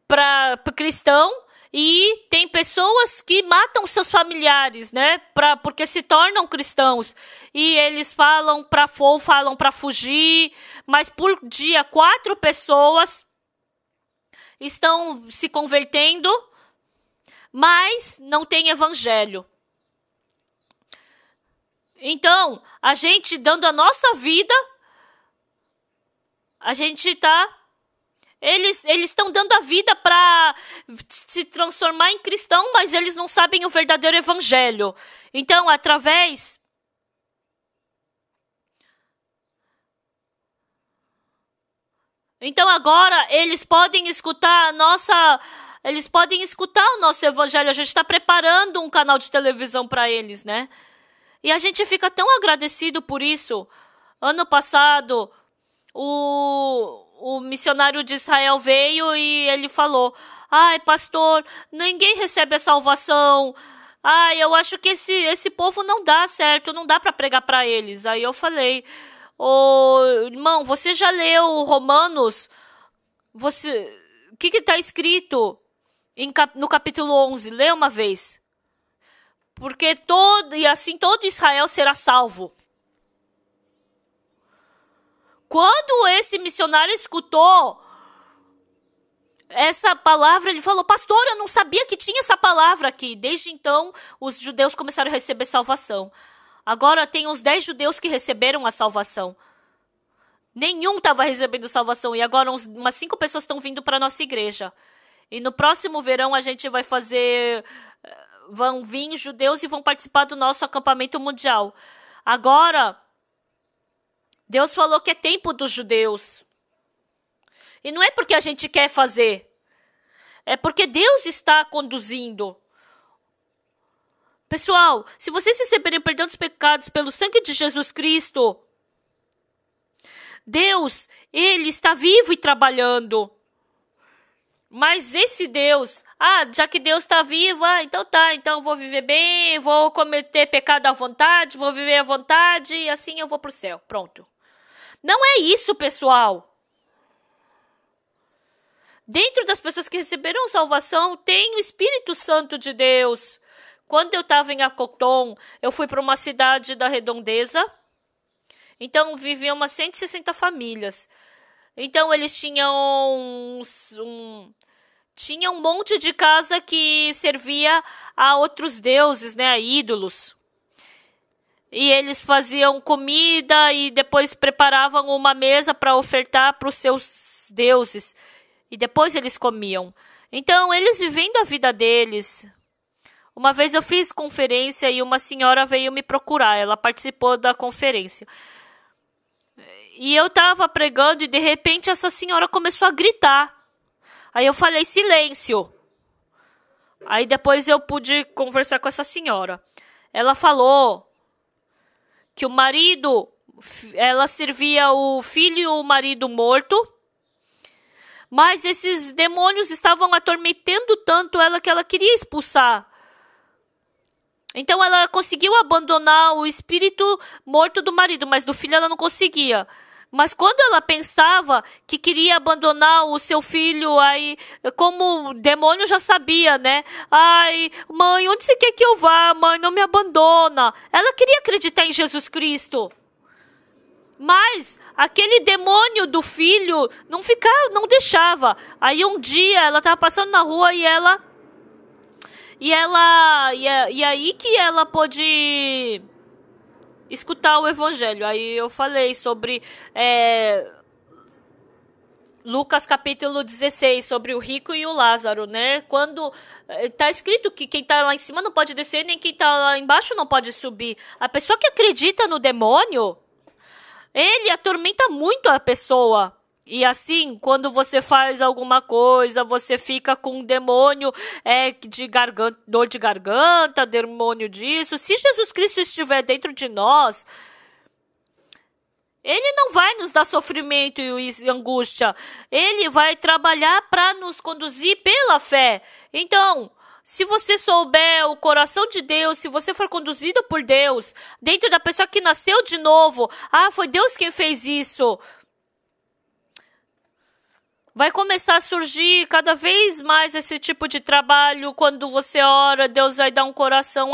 Para cristão. E tem pessoas que matam seus familiares, né? Porque se tornam cristãos. E eles falam para fugir. Mas por dia, 4 pessoas estão se convertendo. Mas não tem evangelho. Então, a gente dando a nossa vida, a gente está... Eles estão dando a vida para se transformar em cristão, mas eles não sabem o verdadeiro evangelho. Então, através... Então, agora, eles podem escutar Eles podem escutar o nosso evangelho. A gente está preparando um canal de televisão para eles, né? E a gente fica tão agradecido por isso. Ano passado, o missionário de Israel veio e ele falou: ai, pastor, ninguém recebe a salvação. Ai, eu acho que esse povo não dá certo, não dá para pregar para eles. Aí eu falei: ô, irmão, você já leu Romanos? O que está escrito no capítulo 11? Lê uma vez. Porque todo Israel será salvo. Quando esse missionário escutou essa palavra, ele falou: pastor, eu não sabia que tinha essa palavra aqui. Desde então, os judeus começaram a receber salvação. Agora tem uns 10 judeus que receberam a salvação. Nenhum estava recebendo salvação. E agora umas 5 pessoas estão vindo para a nossa igreja. E no próximo verão a gente vai fazer... Vão vir judeus e vão participar do nosso acampamento mundial. Agora... Deus falou que é tempo dos judeus. E não é porque a gente quer fazer. É porque Deus está conduzindo. Pessoal, se vocês receberem perdão dos pecados pelo sangue de Jesus Cristo, Deus, Ele está vivo e trabalhando. Mas esse Deus, já que Deus está vivo, então eu vou viver bem, vou cometer pecado à vontade, vou viver à vontade e assim eu vou para o céu. Pronto. Não é isso, pessoal. Dentro das pessoas que receberam salvação, tem o Espírito Santo de Deus. Quando eu estava em Acoton, eu fui para uma cidade da redondeza. Então, viviam umas 160 famílias. Então, eles tinham tinha um monte de casa que servia a outros deuses, né, a ídolos. E eles faziam comida e depois preparavam uma mesa para ofertar para os seus deuses. E depois eles comiam. Então, eles vivendo a vida deles. Uma vez eu fiz conferência e uma senhora veio me procurar. Ela participou da conferência. E eu estava pregando e de repente essa senhora começou a gritar. Aí eu falei: silêncio. Aí depois eu pude conversar com essa senhora. Ela falou que o marido, ela servia o filho e o marido morto, mas esses demônios estavam atormentando tanto ela que ela queria expulsar. Então ela conseguiu abandonar o espírito morto do marido, mas do filho ela não conseguia. Mas quando ela pensava que queria abandonar o seu filho, aí, como o demônio já sabia, né? Ai, mãe, onde você quer que eu vá? Mãe, não me abandona. Ela queria acreditar em Jesus Cristo. Mas aquele demônio do filho não deixava. Aí um dia ela estava passando na rua e aí que ela pôde escutar o evangelho. Aí eu falei sobre Lucas capítulo 16, sobre o rico e o Lázaro, né? Quando tá escrito que quem tá lá em cima não pode descer, nem quem tá lá embaixo não pode subir. A pessoa que acredita no demônio, ele atormenta muito a pessoa. E assim, quando você faz alguma coisa, você fica com um demônio de garganta, dor de garganta, demônio disso. Se Jesus Cristo estiver dentro de nós, ele não vai nos dar sofrimento e angústia. Ele vai trabalhar para nos conduzir pela fé. Então, se você souber o coração de Deus, se você for conduzido por Deus, dentro da pessoa que nasceu de novo, foi Deus quem fez isso. Vai começar a surgir cada vez mais esse tipo de trabalho. Quando você ora, Deus vai dar um coração.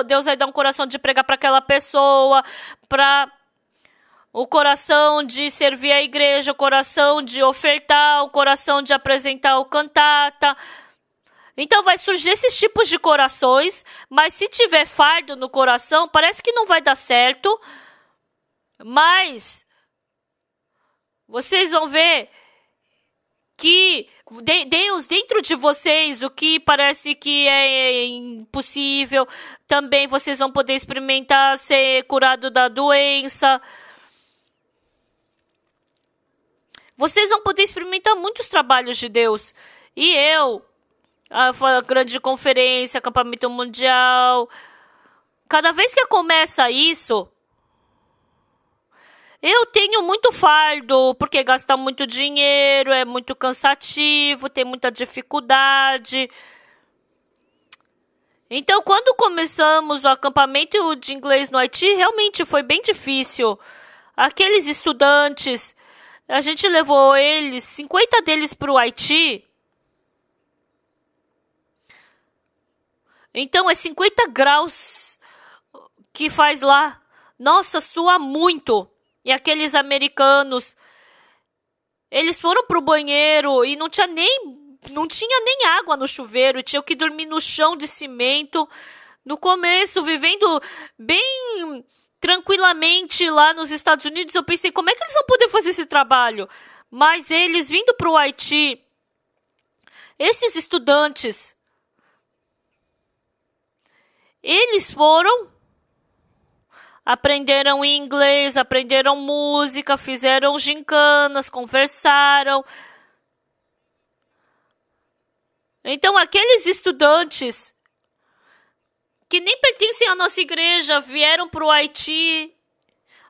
Deus vai dar um coração de pregar para aquela pessoa, para o coração de servir a igreja, o coração de ofertar, o coração de apresentar o cantata. Então vai surgir esses tipos de corações, mas se tiver fardo no coração, parece que não vai dar certo. Mas vocês vão ver que Deus dentro de vocês, o que parece que é impossível, também vocês vão poder experimentar ser curado da doença. Vocês vão poder experimentar muitos trabalhos de Deus. E a grande conferência, acampamento mundial, cada vez que começa isso, eu tenho muito fardo, porque gasta muito dinheiro, é muito cansativo, tem muita dificuldade. Então, quando começamos o acampamento de inglês no Haiti, realmente foi bem difícil. Aqueles estudantes, a gente levou 50 deles para o Haiti. Então, é 50 graus que faz lá. Nossa, sua muito. E aqueles americanos, eles foram pro banheiro e não tinha nem água no chuveiro, tinham que dormir no chão de cimento. No começo, vivendo bem tranquilamente lá nos Estados Unidos, eu pensei, como é que eles vão poder fazer esse trabalho? Mas eles vindo pro Haiti, esses estudantes, eles foram, aprenderam inglês, aprenderam música, fizeram gincanas, conversaram. Então, aqueles estudantes que nem pertencem à nossa igreja vieram para o Haiti.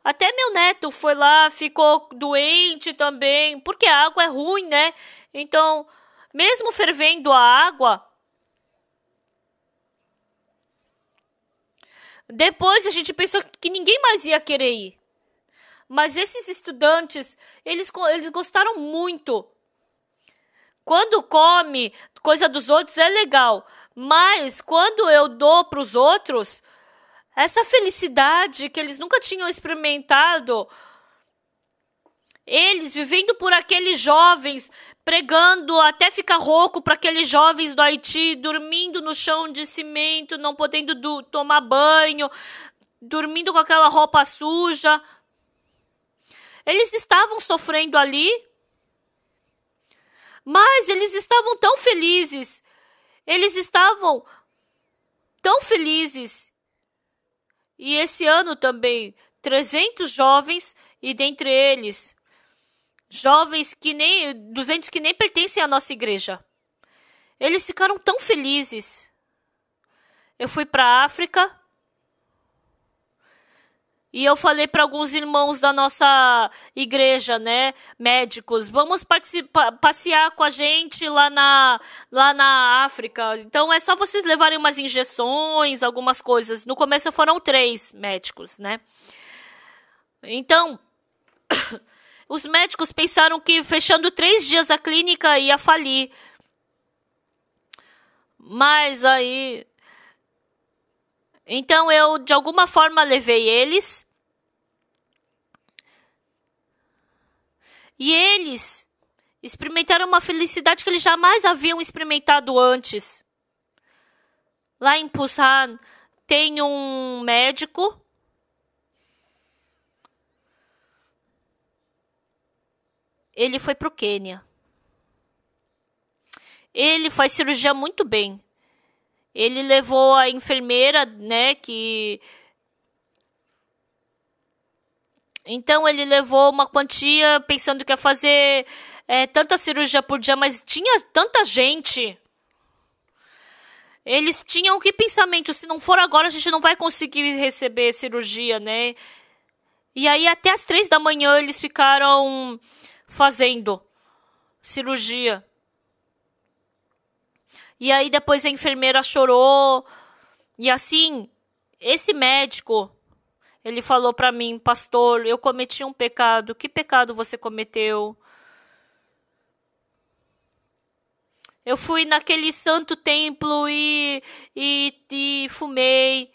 Até meu neto foi lá, ficou doente também, porque a água é ruim, né? Então, mesmo fervendo a água, depois a gente pensou que ninguém mais ia querer ir. Mas esses estudantes, eles gostaram muito. Quando come coisa dos outros é legal. Mas quando eu dou para os outros, essa felicidade que eles nunca tinham experimentado, eles vivendo por aqueles jovens, pregando até ficar rouco para aqueles jovens do Haiti, dormindo no chão de cimento, não podendo tomar banho, dormindo com aquela roupa suja. Eles estavam sofrendo ali, mas eles estavam tão felizes. Eles estavam tão felizes. E esse ano também, 300 jovens, e dentre eles, jovens 200 que nem pertencem à nossa igreja. Eles ficaram tão felizes. Eu fui para a África e eu falei para alguns irmãos da nossa igreja, né, médicos, vamos passear com a gente lá na África. Então é só vocês levarem umas injeções, algumas coisas. No começo foram 3 médicos, né? Então, os médicos pensaram que fechando 3 dias a clínica ia falir. Mas aí... Então eu, de alguma forma, levei eles. E eles experimentaram uma felicidade que eles jamais haviam experimentado antes. Lá em Busan tem um médico. ele foi pro Quênia. Ele faz cirurgia muito bem. Ele levou a enfermeira, né, que... Então, ele levou uma quantia pensando que ia fazer tanta cirurgia por dia, mas tinha tanta gente. Eles tinham que pensamento, se não for agora, a gente não vai conseguir receber cirurgia, né? E aí, até as 3 da manhã, eles ficaram fazendo cirurgia. E aí, depois a enfermeira chorou. E assim, esse médico, ele falou pra mim, pastor, eu cometi um pecado. Que pecado você cometeu? Eu fui naquele santo templo e fumei.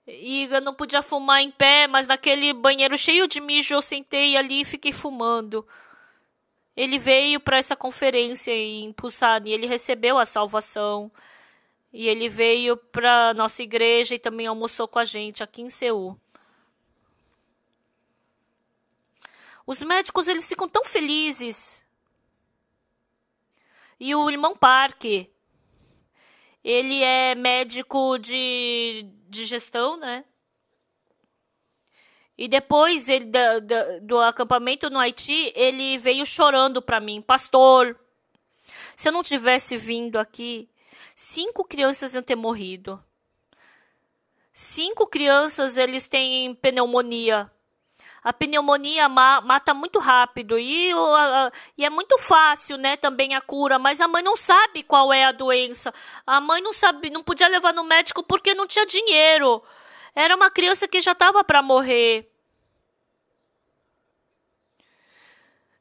E eu não podia fumar em pé, mas naquele banheiro cheio de mijo eu sentei ali e fiquei fumando. Ele veio para essa conferência em Busan e ele recebeu a salvação. E ele veio para nossa igreja e também almoçou com a gente aqui em Seul. Os médicos, eles ficam tão felizes. E o irmão Park, ele é médico de gestão, né? E depois do acampamento no Haiti, ele veio chorando para mim. Pastor, se eu não tivesse vindo aqui, 5 crianças iam ter morrido. 5 crianças, eles têm pneumonia. A pneumonia mata muito rápido e é muito fácil, né, também a cura, mas a mãe não sabe qual é a doença. A mãe não sabe, não podia levar no médico porque não tinha dinheiro. Era uma criança que já estava para morrer.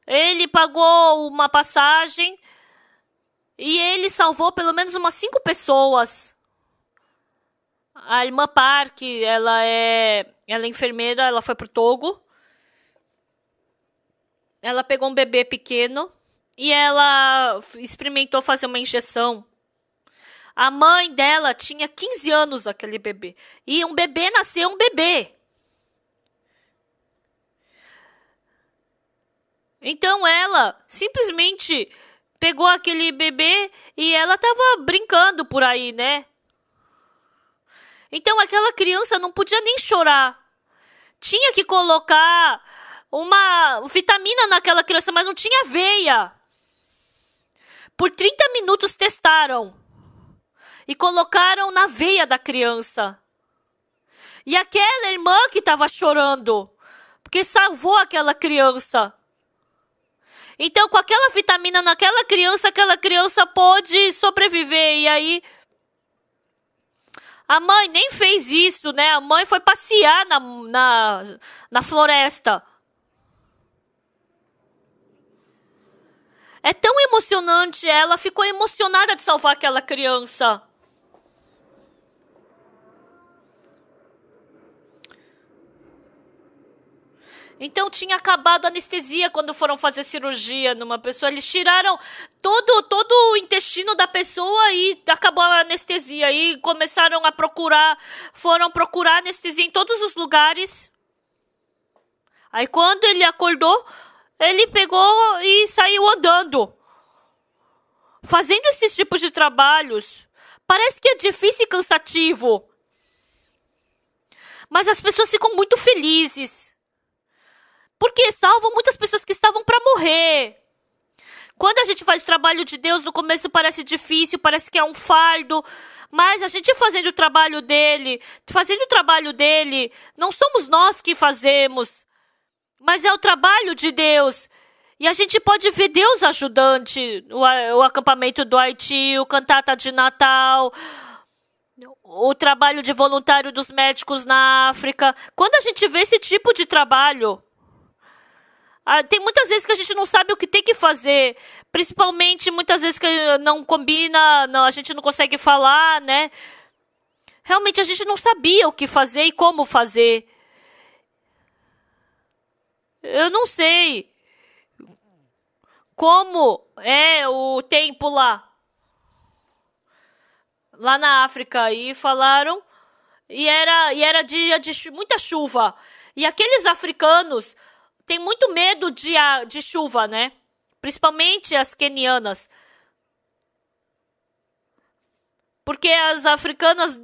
Ele pagou uma passagem e ele salvou pelo menos umas 5 pessoas. A irmã Park, ela é enfermeira, ela foi pro Togo. Ela pegou um bebê pequeno e ela experimentou fazer uma injeção. A mãe dela tinha 15 anos, aquele bebê. E um bebê nasceu um bebê. Então ela simplesmente pegou aquele bebê e ela tava brincando por aí, né? Então aquela criança não podia nem chorar. Tinha que colocar uma vitamina naquela criança, mas não tinha veia. Por 30 minutos testaram. E colocaram na veia da criança. E aquela irmã que estava chorando, porque salvou aquela criança. Então, com aquela vitamina naquela criança pôde sobreviver. E aí, a mãe nem fez isso, né? A mãe foi passear na floresta. É tão emocionante, ela ficou emocionada de salvar aquela criança. Então tinha acabado a anestesia quando foram fazer cirurgia numa pessoa. Eles tiraram todo o intestino da pessoa e acabou a anestesia. E começaram a foram procurar anestesia em todos os lugares. Aí quando ele acordou, ele pegou e saiu andando. Fazendo esses tipos de trabalhos. Parece que é difícil e cansativo. Mas as pessoas ficam muito felizes. Porque salvam muitas pessoas que estavam para morrer. Quando a gente faz o trabalho de Deus, no começo parece difícil, parece que é um fardo. Mas a gente fazendo o trabalho dele, não somos nós que fazemos. Mas é o trabalho de Deus. E a gente pode ver Deus ajudante. O acampamento do Haiti, o cantata de Natal, o trabalho de voluntário dos médicos na África. Quando a gente vê esse tipo de trabalho, tem muitas vezes que a gente não sabe o que tem que fazer. Principalmente muitas vezes que não combina, a gente não consegue falar, né? Realmente a gente não sabia o que fazer e como fazer. Eu não sei como é o tempo lá na África. E falaram, e era dia de muita chuva. E aqueles africanos tem muito medo de chuva, né? Principalmente as quenianas. Porque as africanas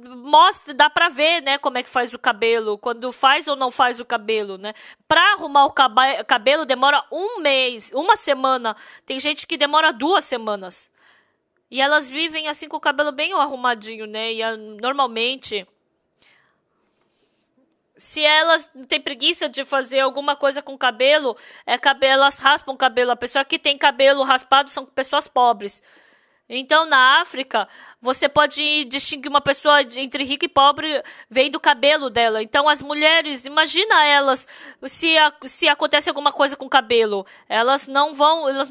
dá pra ver, né, como é que faz o cabelo, quando faz ou não faz o cabelo, né? Pra arrumar o cabelo demora um mês, uma semana. Tem gente que demora 2 semanas. E elas vivem assim com o cabelo bem arrumadinho, né? E normalmente, se elas têm preguiça de fazer alguma coisa com o cabelo, elas raspam o cabelo. A pessoa que tem cabelo raspado são pessoas pobres. Então, na África, você pode distinguir uma pessoa entre rica e pobre vendo o cabelo dela. Então, as mulheres, imagina elas, se acontece alguma coisa com o cabelo, elas não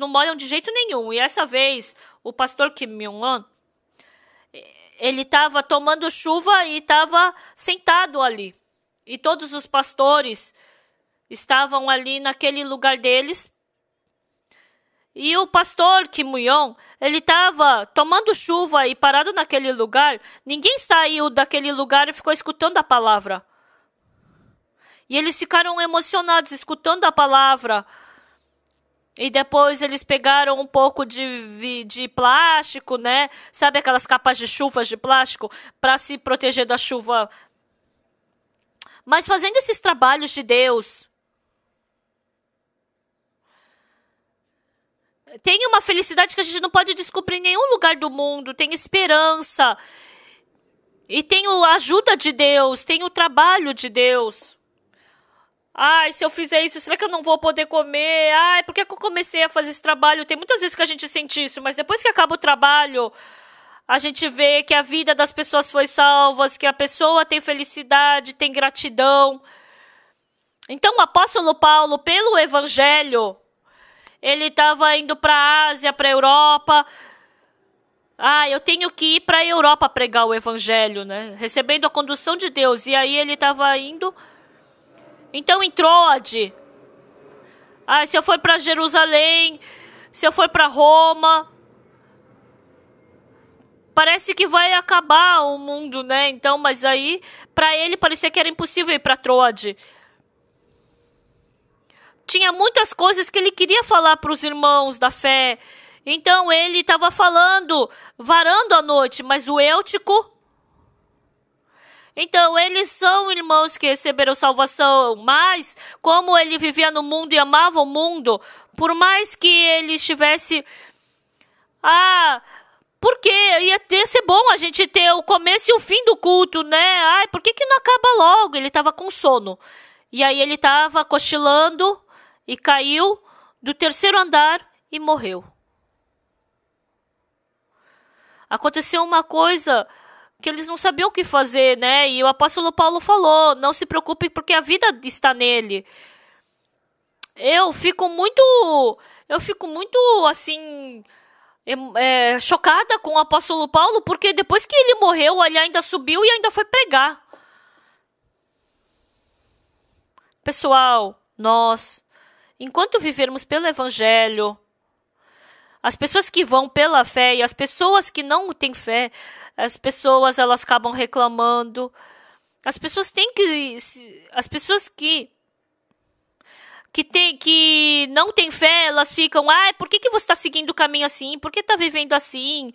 molham de jeito nenhum. E essa vez, o pastor Kim Myung-won, ele estava tomando chuva e estava sentado ali. E todos os pastores estavam ali naquele lugar deles. E o pastor Kim Myung-won, ele estava tomando chuva e parado naquele lugar. Ninguém saiu daquele lugar e ficou escutando a palavra. E eles ficaram emocionados escutando a palavra. E depois eles pegaram um pouco de plástico, né? Sabe aquelas capas de chuvas de plástico para se proteger da chuva. Mas fazendo esses trabalhos de Deus, tem uma felicidade que a gente não pode descobrir em nenhum lugar do mundo. Tem esperança. E tem a ajuda de Deus. Tem o trabalho de Deus. Ai, se eu fizer isso, será que eu não vou poder comer? Ai, por que eu comecei a fazer esse trabalho? Tem muitas vezes que a gente sente isso, mas depois que acaba o trabalho, a gente vê que a vida das pessoas foi salva, que a pessoa tem felicidade, tem gratidão. Então, o apóstolo Paulo, pelo evangelho, ele estava indo para a Ásia, para a Europa. Eu tenho que ir para a Europa pregar o evangelho, né? Recebendo a condução de Deus. E aí ele estava indo. Então, em Troade. Se eu for para Jerusalém, se eu for para Roma, parece que vai acabar o mundo, né? Então, mas aí, para ele, parecia que era impossível ir para Troade. Tinha muitas coisas que ele queria falar para os irmãos da fé. Então, ele estava falando, varando a noite, mas o Eutico... Então, eles são irmãos que receberam salvação, mas como ele vivia no mundo e amava o mundo, por mais que ele estivesse... porque ia ser bom a gente ter o começo e o fim do culto, né? Por que não acaba logo? Ele estava com sono. E aí ele estava cochilando e caiu do 3º andar e morreu. Aconteceu uma coisa que eles não sabiam o que fazer, né? E o apóstolo Paulo falou, não se preocupe porque a vida está nele. Eu fico muito assim, chocada com o apóstolo Paulo, porque depois que ele morreu, ele ainda subiu e ainda foi pregar. Pessoal, nós, enquanto vivermos pelo evangelho, as pessoas que vão pela fé e as pessoas que não têm fé, as pessoas elas acabam reclamando. As pessoas que não têm fé, elas ficam, por que você está seguindo o caminho assim? Por que está vivendo assim?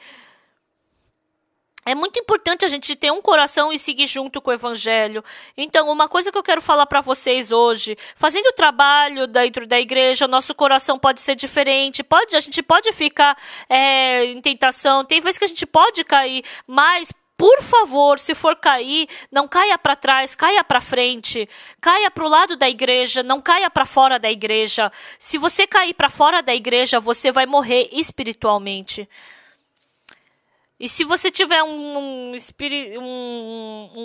É muito importante a gente ter um coração e seguir junto com o evangelho. Então, uma coisa que eu quero falar para vocês hoje, fazendo o trabalho dentro da igreja, nosso coração pode ser diferente, a gente pode ficar em tentação, tem vezes que a gente pode cair, mas, por favor, se for cair, não caia para trás, caia para frente, caia para o lado da igreja, não caia para fora da igreja. Se você cair para fora da igreja, você vai morrer espiritualmente. E se você tiver um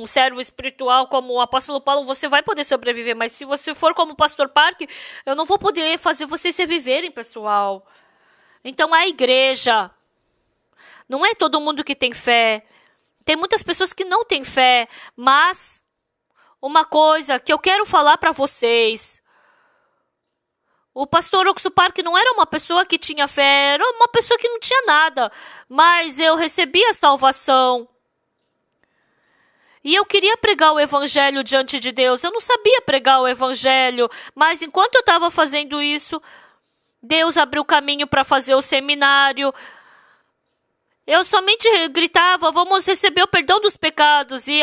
servo espiritual como o apóstolo Paulo, você vai poder sobreviver. Mas se você for como o pastor Park, eu não vou poder fazer vocês reviverem, pessoal. Então, a igreja não é todo mundo que tem fé. Tem muitas pessoas que não têm fé. Mas, uma coisa que eu quero falar para vocês... O pastor Oxo Park não era uma pessoa que tinha fé, era uma pessoa que não tinha nada. Mas eu recebi a salvação. E eu queria pregar o evangelho diante de Deus. Eu não sabia pregar o evangelho, mas enquanto eu estava fazendo isso, Deus abriu caminho para fazer o seminário. Eu somente gritava, vamos receber o perdão dos pecados. E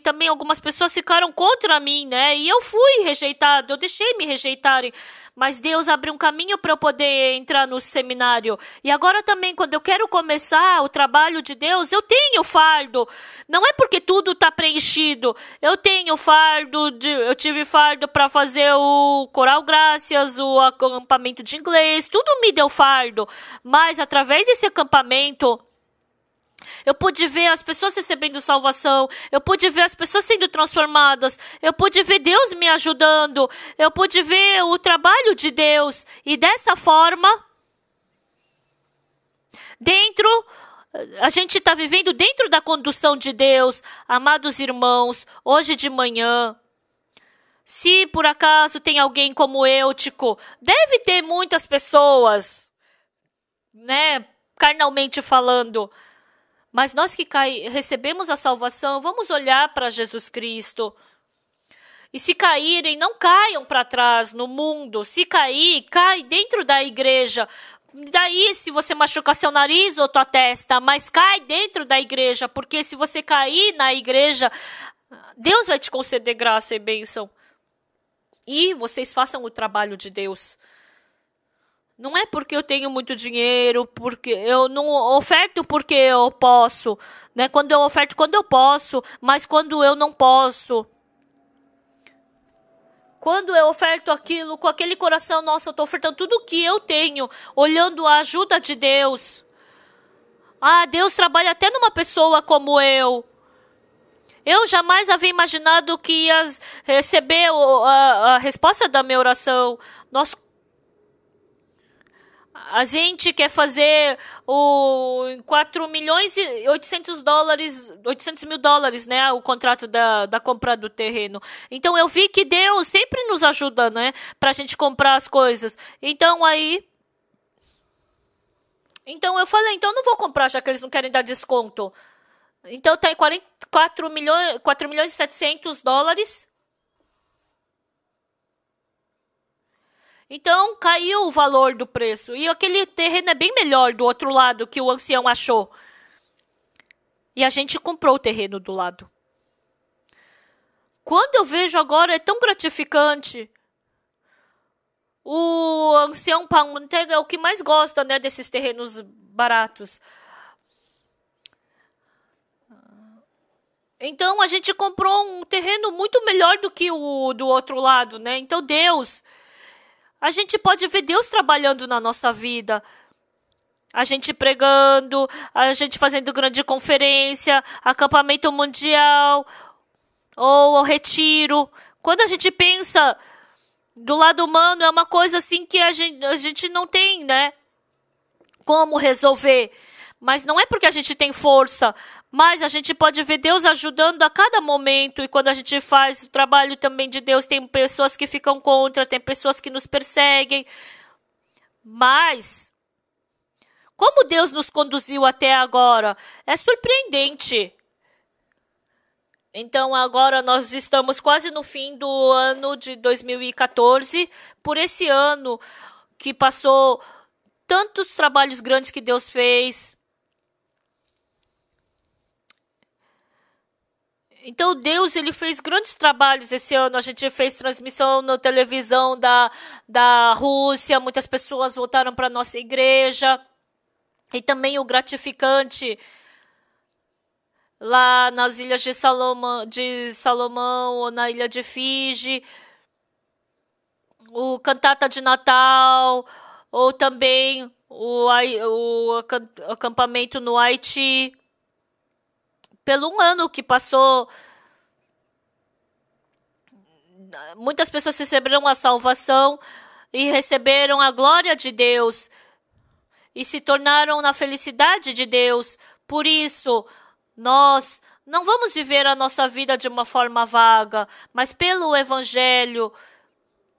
também algumas pessoas ficaram contra mim, né? E eu fui rejeitado, eu deixei me rejeitarem. Mas Deus abriu um caminho para eu poder entrar no seminário. E agora também, quando eu quero começar o trabalho de Deus, eu tenho fardo. Não é porque tudo está preenchido. Eu tenho fardo, eu tive fardo para fazer o Coral Graças, o acampamento de inglês. Tudo me deu fardo. Mas através desse acampamento, eu pude ver as pessoas recebendo salvação, eu pude ver as pessoas sendo transformadas, eu pude ver Deus me ajudando, eu pude ver o trabalho de Deus. E dessa forma, a gente está vivendo dentro da condução de Deus. Amados irmãos, hoje de manhã, se por acaso tem alguém como Eutico, deve ter muitas pessoas, né, carnalmente falando. Mas nós que recebemos a salvação, vamos olhar para Jesus Cristo. E se caírem, não caiam para trás no mundo. Se cair, cai dentro da igreja. Daí, se você machucar seu nariz ou tua testa, mas cai dentro da igreja. Porque se você cair na igreja, Deus vai te conceder graça e bênção. E vocês façam o trabalho de Deus. Não é porque eu tenho muito dinheiro, porque eu não oferto porque eu posso, né? Quando eu oferto, quando eu posso, mas quando eu não posso. Quando eu oferto aquilo com aquele coração, nossa, eu estou ofertando tudo o que eu tenho, olhando a ajuda de Deus. Ah, Deus trabalha até numa pessoa como eu. Eu jamais havia imaginado que ia receber a resposta da minha oração. A gente quer fazer o 4 milhões e 800 mil dólares, né? O contrato da compra do terreno. Então eu vi que Deus sempre nos ajuda, né? Pra gente comprar as coisas. Então eu falei, então eu não vou comprar, já que eles não querem dar desconto. Então tá em 4 milhões e 700 dólares. Então, caiu o valor do preço. E aquele terreno é bem melhor do outro lado que o ancião achou. E a gente comprou o terreno do lado. Quando eu vejo agora, é tão gratificante. O ancião Pangmantega é o que mais gosta, né, desses terrenos baratos. Então, a gente comprou um terreno muito melhor do que o do outro lado, né? Então, a gente pode ver Deus trabalhando na nossa vida. A gente pregando, a gente fazendo grande conferência, acampamento mundial, ou retiro. Quando a gente pensa do lado humano, é uma coisa assim que a gente não tem, né? Como resolver. Mas não é porque a gente tem força, mas a gente pode ver Deus ajudando a cada momento. E quando a gente faz o trabalho também de Deus, tem pessoas que ficam contra, tem pessoas que nos perseguem. Mas, como Deus nos conduziu até agora, é surpreendente. Então, agora nós estamos quase no fim do ano de 2014. Por esse ano que passou tantos trabalhos grandes que Deus fez. Então, Deus, ele fez grandes trabalhos esse ano. A gente fez transmissão na televisão da Rússia. Muitas pessoas voltaram para a nossa igreja. E também o gratificante lá nas ilhas de Salomão ou na ilha de Fiji. O cantata de Natal. Ou também o acampamento no Haiti. Pelo um ano que passou, muitas pessoas receberam a salvação e receberam a glória de Deus e se tornaram na felicidade de Deus. Por isso, nós não vamos viver a nossa vida de uma forma vaga, mas pelo Evangelho.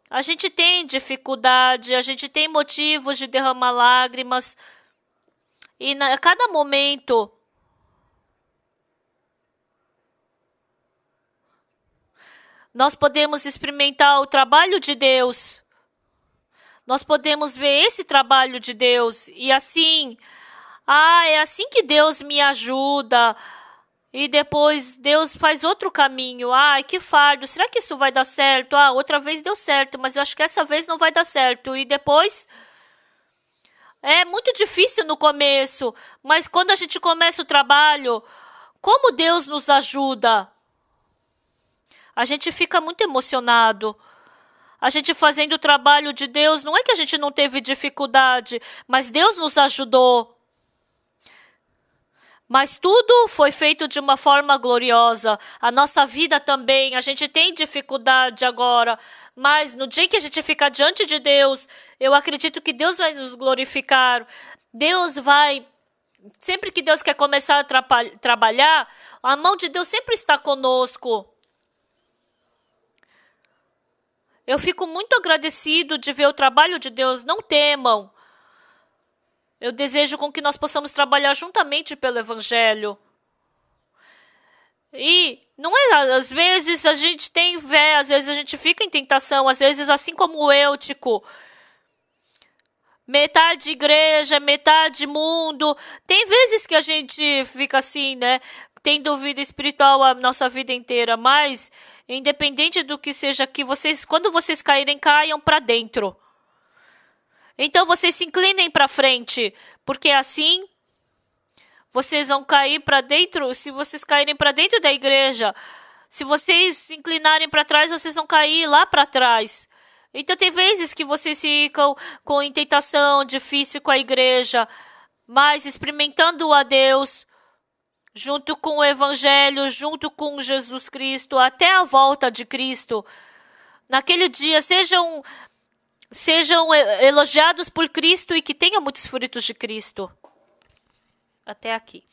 A gente tem dificuldade, a gente tem motivos de derramar lágrimas e a cada momento Nós podemos experimentar o trabalho de Deus. Nós podemos ver esse trabalho de Deus. E assim, é assim que Deus me ajuda. E depois Deus faz outro caminho. Ai, que fardo. Será que isso vai dar certo? Outra vez deu certo, mas eu acho que essa vez não vai dar certo. E depois... É muito difícil no começo, mas quando a gente começa o trabalho, como Deus nos ajuda? A gente fica muito emocionado. A gente fazendo o trabalho de Deus, não é que a gente não teve dificuldade, mas Deus nos ajudou. Mas tudo foi feito de uma forma gloriosa. A nossa vida também, a gente tem dificuldade agora. Mas no dia que a gente ficar diante de Deus, eu acredito que Deus vai nos glorificar. Deus vai... Sempre que Deus quer começar a trabalhar, a mão de Deus sempre está conosco. Eu fico muito agradecido de ver o trabalho de Deus. Não temam. Eu desejo com que nós possamos trabalhar juntamente pelo Evangelho. E não é, às vezes a gente tem fé, às vezes a gente fica em tentação, às vezes assim como o Eutico. Metade igreja, metade mundo. Tem vezes que a gente fica assim, né? Tendo vida espiritual a nossa vida inteira, mas independente do que seja aqui, quando vocês caírem, caiam para dentro. Então vocês se inclinem para frente, porque assim vocês vão cair para dentro. Se vocês caírem para dentro da igreja, se vocês se inclinarem para trás, vocês vão cair lá para trás. Então tem vezes que vocês ficam com tentação, difícil com a igreja, mas experimentando a Deus, junto com o Evangelho, junto com Jesus Cristo, até a volta de Cristo. Naquele dia, sejam elogiados por Cristo e que tenham muitos frutos de Cristo. Até aqui.